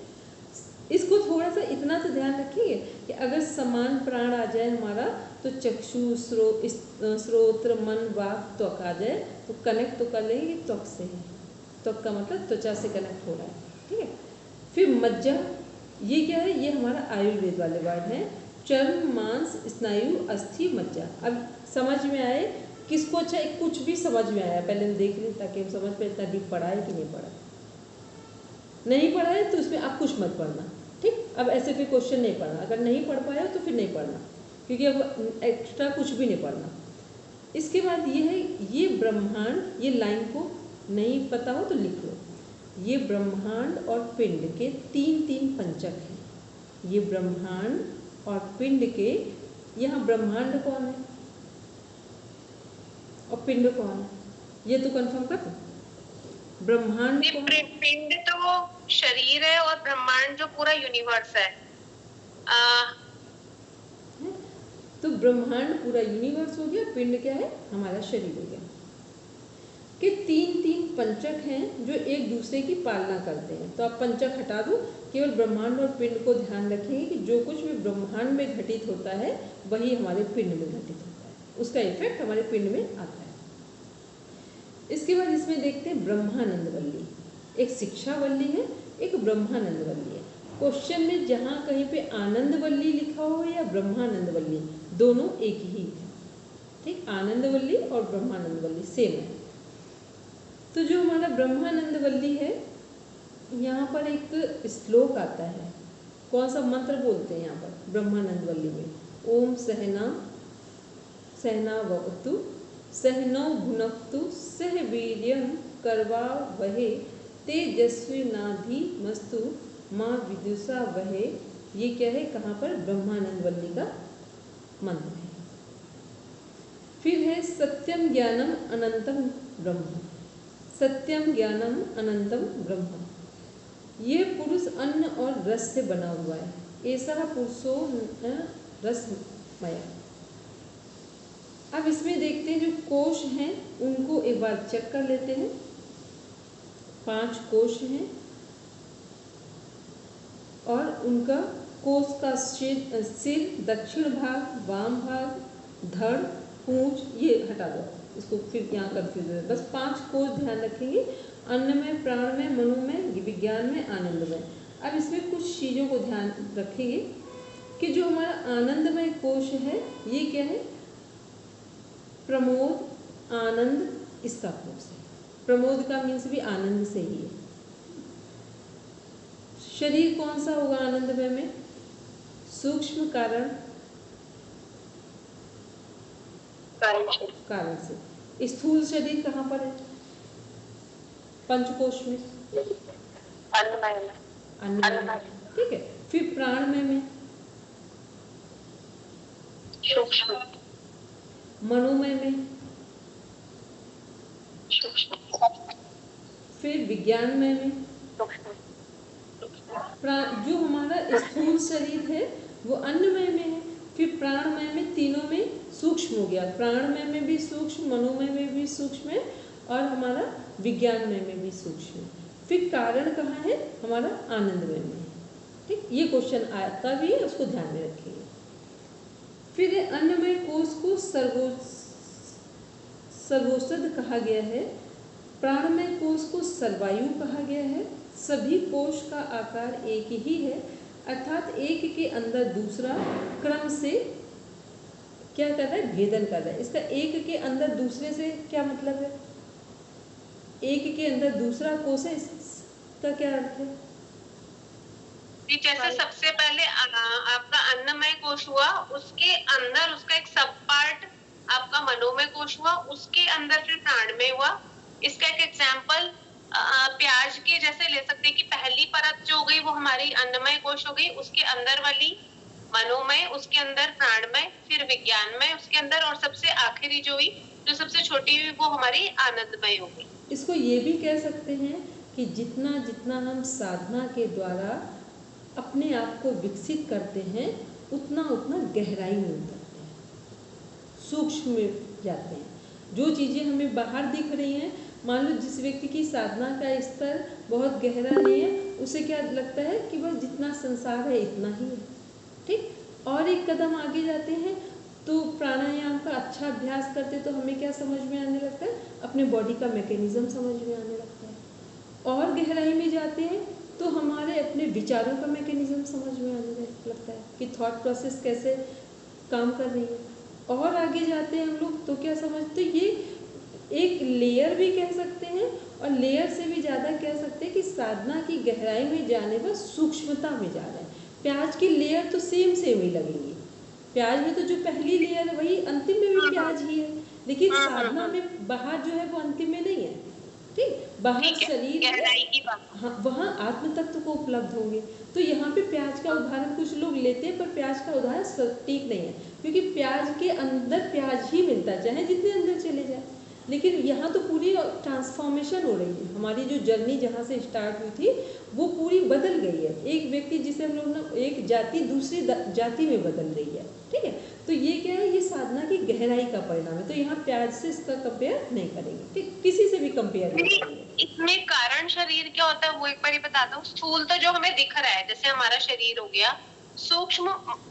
इसको थोड़ा सा इतना सा ध्यान रखिए कि अगर समान प्राण आ जाए हमारा तो चक्षु, श्रोत्र, मन, वाक, त्वक आ जाए तो कनेक्ट तो कर लेंगे कि त्वक से है। त्वक का मतलब त्वचा से कनेक्ट हो रहा है, ठीक है। फिर मज्जा, ये क्या है? ये हमारा आयुर्वेद वाले वर्ड हैं। चर्म, मांस, स्नायु, अस्थि, मज्जा। अब समझ में आए किसको? अच्छा कुछ भी समझ में आया पहले हम देख लें ताकि हम समझ पाए इतना डीप पढ़ा है कि नहीं पढ़ा। नहीं पढ़ा है तो उसमें आप कुछ मत पढ़ना, ठीक। अब ऐसे फिर क्वेश्चन नहीं पढ़ना, अगर नहीं पढ़ पाए हो तो फिर नहीं पढ़ना, क्योंकि अब एक्स्ट्रा कुछ भी नहीं पढ़ना। इसके बाद ये है, ये ब्रह्मांड, ये लाइन को नहीं पता हो तो लिख लो। ये ब्रह्मांड और पिंड के तीन तीन पंचक हैं। ये ब्रह्मांड और पिंड के, यहाँ ब्रह्मांड कौन है और पिंड कौन है? ये तो कंफर्म कर दो। ब्रह्मांड पिंड तो शरीर है और ब्रह्मांड जो पूरा यूनिवर्स है। तो ब्रह्मांड पूरा यूनिवर्स हो गया, पिंड क्या है? हमारा शरीर हो गया। कि तीन तीन पंचक हैं जो एक दूसरे की पालना करते हैं। तो आप पंचक हटा दो, केवल ब्रह्मांड और पिंड को ध्यान रखेंगे कि जो कुछ भी ब्रह्मांड में घटित होता है वही हमारे पिंड में घटित होता है, उसका इफेक्ट हमारे पिंड में आता है। इसके बाद इसमें देखते हैं ब्रह्मानंद वल्ली। एक शिक्षा वल्ली है, एक ब्रह्मानंद वल्ली है। क्वेश्चन में जहाँ कहीं पे आनंद वल्ली लिखा हो या ब्रह्मानंद वल्ली, दोनों एक ही है, ठीक। आनंद वल्ली और ब्रह्मानंद वल्ली सेम है। तो जो हमारा ब्रह्मानंद वल्ली है, यहाँ पर एक श्लोक आता है। कौन सा मंत्र बोलते हैं यहाँ पर ब्रह्मानंद वल्ली में? ओम सहना सहनावतु सहनौ भुनक्तु सह वीर्यं कर्वावहै तेजस्विनाधीमस्तु माँ विदुषा वहे। ये क्या है? कहाँ पर? ब्रह्मानंद वल्ली का मंत्र है। फिर है सत्यम ज्ञानम अनंतम ब्रह्म। सत्यम ज्ञानम अनंतम ब्रह्म। ये पुरुष अन्न और रस से बना हुआ है। ऐसा पुरुषो रसमय। अब इसमें देखते हैं जो कोश हैं उनको एक बार चेक कर लेते हैं। 5 कोश हैं और उनका कोश का सिर, दक्षिण भाग, वाम भाग, धड़, पूंछ, ये हटा दो, इसको फिर यहाँ कंफ्यूज है। बस 5 कोश ध्यान रखेंगे, अन्न में, प्राण में, मनु में, विज्ञान में, आनंद में। अब इसमें कुछ चीज़ों को ध्यान रखेंगे कि जो हमारा आनंदमय कोश है ये क्या है? प्रमोद, आनंद, इसका कोश है। प्रमोद का मीन्स भी आनंद से ही है। शरीर कौन सा होगा आनंदमय में? सूक्ष्म, कारण, कारण से। स्थूल शरीर कहाँ पर है? पंचकोश में, अन्नमय, ठीक है। फिर प्राणमय में, सूक्ष्म, मनोमय में, फिर विज्ञानमय में। जो हमारा स्थूल शरीर है वो अन्नमय में है, फिर प्राणमय में, तीनों में सूक्ष्म हो गया। प्राणमय में भी सूक्ष्म, मनोमय में भी सूक्ष्म है और हमारा विज्ञानमय में भी सूक्ष्म है। फिर कारण कहाँ है? हमारा आनंदमय में है। ठीक, ये क्वेश्चन आता भी है, उसको ध्यान में रखिए। फिर अन्नमय कोश को सर्वोषध कहा गया है। प्राणमय कोश को सर्वायु कहा गया है। सभी कोश का आकार एक ही है, अर्थात एक के अंदर दूसरा क्रम से क्या कर रहा है, भेदन कर रहा है। इसका एक के अंदर दूसरे से क्या मतलब है, एक के अंदर दूसरा कोश है, इसका क्या अर्थ है? जैसे सबसे पहले आपका अन्नमय कोश हुआ, उसके अंदर उसका एक सब पार्ट आपका मनोमय कोश हुआ, उसके अंदर फिर प्राणमय हुआ। इसका एक एग्जाम्पल प्याज के जैसे ले सकते हैं कि पहली परत जो हो गई वो हमारी अन्नमय कोश हो गई, उसके अंदर वाली मनोमय, उसके अंदर प्राणमय, फिर विज्ञानमय उसके अंदर, और सबसे आखिरी जो हुई, जो सबसे छोटी हुई, वो हमारी आनंदमय हो गई। इसको ये भी कह सकते हैं कि जितना जितना हम साधना के द्वारा अपने आप को विकसित करते हैं, उतना उतना गहराई में उतरते हैं, सूक्ष्म में जाते हैं। जो चीज़ें हमें बाहर दिख रही हैं, मान लो जिस व्यक्ति की साधना का स्तर बहुत गहरा नहीं है, उसे क्या लगता है कि बस जितना संसार है इतना ही है, ठीक। और एक कदम आगे जाते हैं तो प्राणायाम का अच्छा अभ्यास करते तो हमें क्या समझ में आने लगता है, अपने बॉडी का मैकेनिज्म समझ में आने लगता है। और गहराई में जाते हैं तो हमारे अपने विचारों का मैकेनिज्म समझ में आने लगता है कि थॉट प्रोसेस कैसे काम कर रही है। और आगे जाते हैं हम लोग तो क्या समझते, ये एक लेयर भी कह सकते हैं, और लेयर से भी ज़्यादा कह सकते हैं कि साधना की गहराई में जाने पर सूक्ष्मता में जा रहे हैं। प्याज की लेयर तो सेम ही लगेंगी, प्याज में तो जो पहली लेयर है वही अंतिम में भी प्याज ही है, लेकिन साधना में बाहर जो है वो अंतिम में नहीं है, ठीक। बाहर शरीर है, हाँ, वहाँ आत्म तत्व को उपलब्ध होंगे। तो यहाँ पे प्याज का उदाहरण कुछ लोग लेते हैं, पर प्याज का उदाहरण सटीक नहीं है, क्योंकि प्याज के अंदर प्याज ही मिलता है, चाहे जितने अंदर चले जाए। लेकिन यहाँ तो पूरी ट्रांसफॉर्मेशन हो रही है, हमारी जो जर्नी जहाँ से स्टार्ट हुई थी वो पूरी बदल गई है। एक व्यक्ति जिसे हम लोग ना, एक जाति दूसरी जाति में बदल रही है, ठीक है। तो ये क्या है, ये साधना की गहराई का परिणाम है। तो यहाँ प्याज से इसका कंपेयर नहीं करेंगे, ठीक, किसी से भी कंपेयर नहीं करेंगे। इसमें कारण शरीर क्या होता है वो एक बार ही बता दो। स्थूल तो जो हमें दिख रहा है, जैसे हमारा शरीर हो गया, सूक्ष्म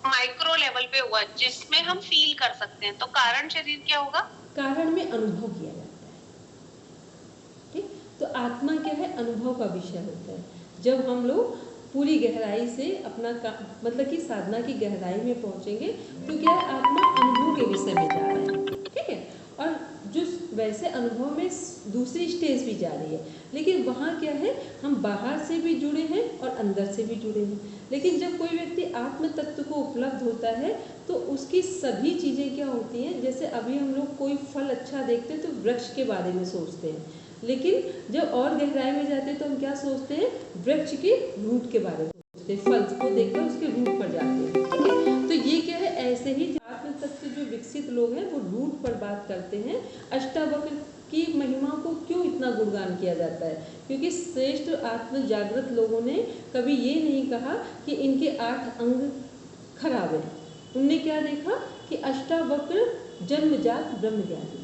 माइक्रो लेवल पे हुआ जिसमें हम फील कर सकते हैं। तो कारण शरीर क्या होगा, कारण में अनुभव किया जाता है, ठीक। तो आत्मा क्या है, अनुभव का विषय होता है। जब हम लोग पूरी गहराई से अपना मतलब कि साधना की गहराई में पहुंचेंगे तो क्या है, आत्मा अनुभव के विषय में जा रहा है, ठीक है। और जो वैसे अनुभव में दूसरी स्टेज भी जा रही है, लेकिन वहाँ क्या है, हम बाहर से भी जुड़े हैं और अंदर से भी जुड़े हैं। लेकिन जब कोई व्यक्ति आत्म तत्व को उपलब्ध होता है तो उसकी सभी चीज़ें क्या होती हैं, जैसे अभी हम लोग कोई फल अच्छा देखते हैं तो वृक्ष के बारे में सोचते हैं, लेकिन जब और गहराई में जाते हैं तो हम क्या सोचते हैं, वृक्ष के रूट के बारे में सोचते हैं, फल को देखकर उसके रूट पर जाते हैं, ठीक है। तो ये क्या है, ऐसे ही आत्म तत्व जो विकसित लोग हैं वो रूट पर बात करते हैं। अष्टावक्र की महिमा को क्यों इतना गुणगान किया जाता है, क्योंकि श्रेष्ठ आत्म जागृत लोगों ने कभी ये नहीं कहा कि इनके 8 अंग खराब है। उनने क्या देखा कि अष्टावक्र जन्मजात ब्रह्म ज्ञानी।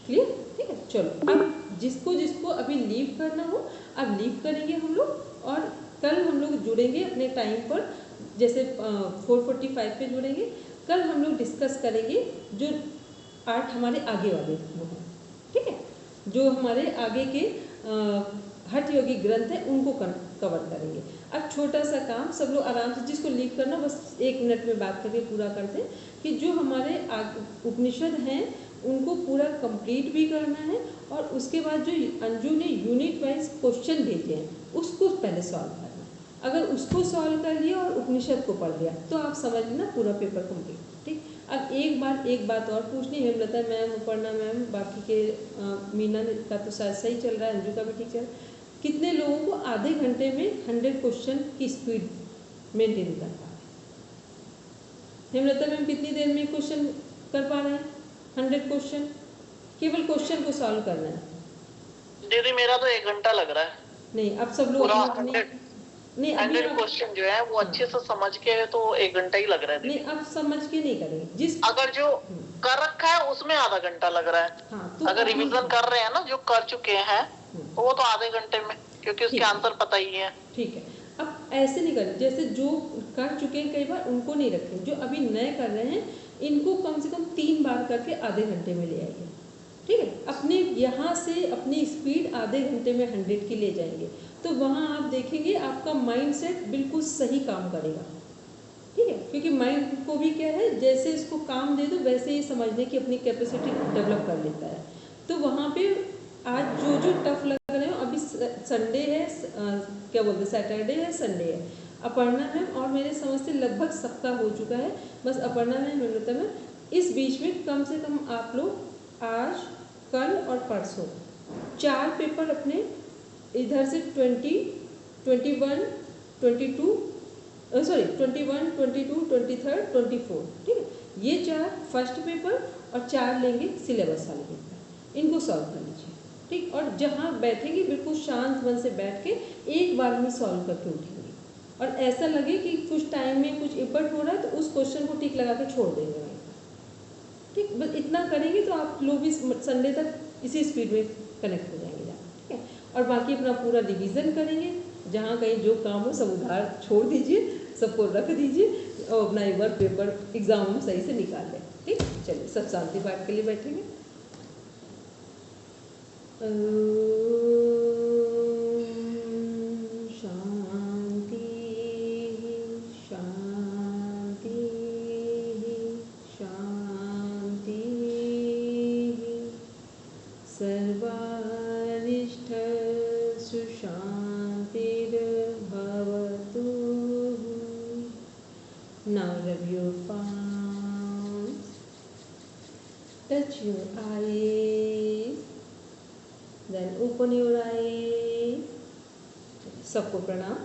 क्लियर, ठीक है। चलो अब जिसको जिसको अभी लीव करना हो अब लीव करेंगे हम लोग, और कल हम लोग जुड़ेंगे अपने टाइम पर, जैसे 4:45 पे जुड़ेंगे। कल हम लोग डिस्कस करेंगे जो 8 हमारे आगे वाले वो हैं, ठीक है। जो हमारे आगे के हठ योगी ग्रंथ है उनको कवर करेंगे। अब छोटा सा काम, सब लोग आराम से, जिसको लीव करना बस 1 मिनट में बात करके पूरा करते हैं कि जो हमारे उपनिषद हैं उनको पूरा कंप्लीट भी करना है, और उसके बाद जो अंजू ने यूनिट वाइज क्वेश्चन भेजे हैं उसको पहले सॉल्व करना। अगर उसको सॉल्व कर लिया और उपनिषद को पढ़ लिया तो आप समझ लेना पूरा पेपर कंप्लीट, ठीक। अब एक बात और पूछनी, हेमलता मैम, अपर्णा मैम, बाकी के मीना का तो शायद सही चल रहा है, अंजू का भी ठीक चल रहा है, कितने लोगों को आधे घंटे में 100 क्वेश्चन की स्पीड मेंटेन कर पा रहे हैं? हेमलता मैम कितनी देर में क्वेश्चन कर पा रहे हैं? 100 क्वेश्चन, केवल क्वेश्चन को सॉल्व करना है। दीदी मेरा तो 1 घंटा लग रहा है। नहीं, अब सब लोग 100 क्वेश्चन जो है वो अच्छे से समझ के तो 1 घंटा ही लग रहा है। नहीं, अब समझ के नहीं करेंगे, जिस अगर जो कर रखा है उसमें आधा घंटा लग रहा है। हाँ, तो अगर रिवीजन कर रहे हैं ना, जो कर चुके हैं, तो वो तो आधे घंटे में, क्योंकि उसके आंसर पता ही है। ठीक है। अब ऐसे नहीं करना, जैसे जो कर चुके हैं कई बार उनको नहीं रखें, जो अभी नए कर रहे हैं इनको कम से कम 3 बार करके आधे घंटे में ले आइए। ठीक है, अपने यहाँ से अपनी स्पीड आधे घंटे में 100 की ले जाएंगे, तो वहाँ आप देखेंगे आपका माइंड सेट बिल्कुल सही काम करेगा। ठीक है, क्योंकि माइंड को भी क्या है, जैसे इसको काम दे दो वैसे ही समझने की अपनी कैपेसिटी डेवलप कर लेता है। तो वहाँ पे आज जो जो टफ लग रहे हो, अभी संडे है, क्या बोलते हैं, सैटरडे है, संडे है, अपर्णा मैम और मेरे समझ से लगभग सबका हो चुका है, बस अपर्णा मैम, हेमलता मैम, इस बीच में कम से कम आप लोग आज, कल और परसों 4 पेपर अपने इधर से 21, 22 23rd 24, ठीक है, ये 4 फर्स्ट पेपर और 4 लेंगे सिलेबस वाले पेपर, इनको सॉल्व कर लीजिए। ठीक, और जहाँ बैठेंगे बिल्कुल शांत मन से बैठ के एक बार में सॉल्व करके उठेंगे, और ऐसा लगे कि कुछ टाइम में कुछ इफर्ट हो रहा है तो उस क्वेश्चन को टिक लगा के छोड़ देंगे। ठीक, बस इतना करेंगे तो आप लोग भी संडे तक इसी स्पीड में कनेक्ट हो जाएंगे। ठीक है, और बाकी अपना पूरा रिवीजन करेंगे, जहाँ कहीं जो काम हो सब उधार छोड़ दीजिए, सबको रख दीजिए और अपना एक बार पेपर एग्जाम में सही से निकाल लें। ठीक, चलिए सब शांति पाठ के लिए बैठेंगे। शांति शांति शांति, सर्वारिष्ठ सुशांतिर्भवतु। Now rub your palms, touch your eyes, then open your eyes. सबको प्रणाम।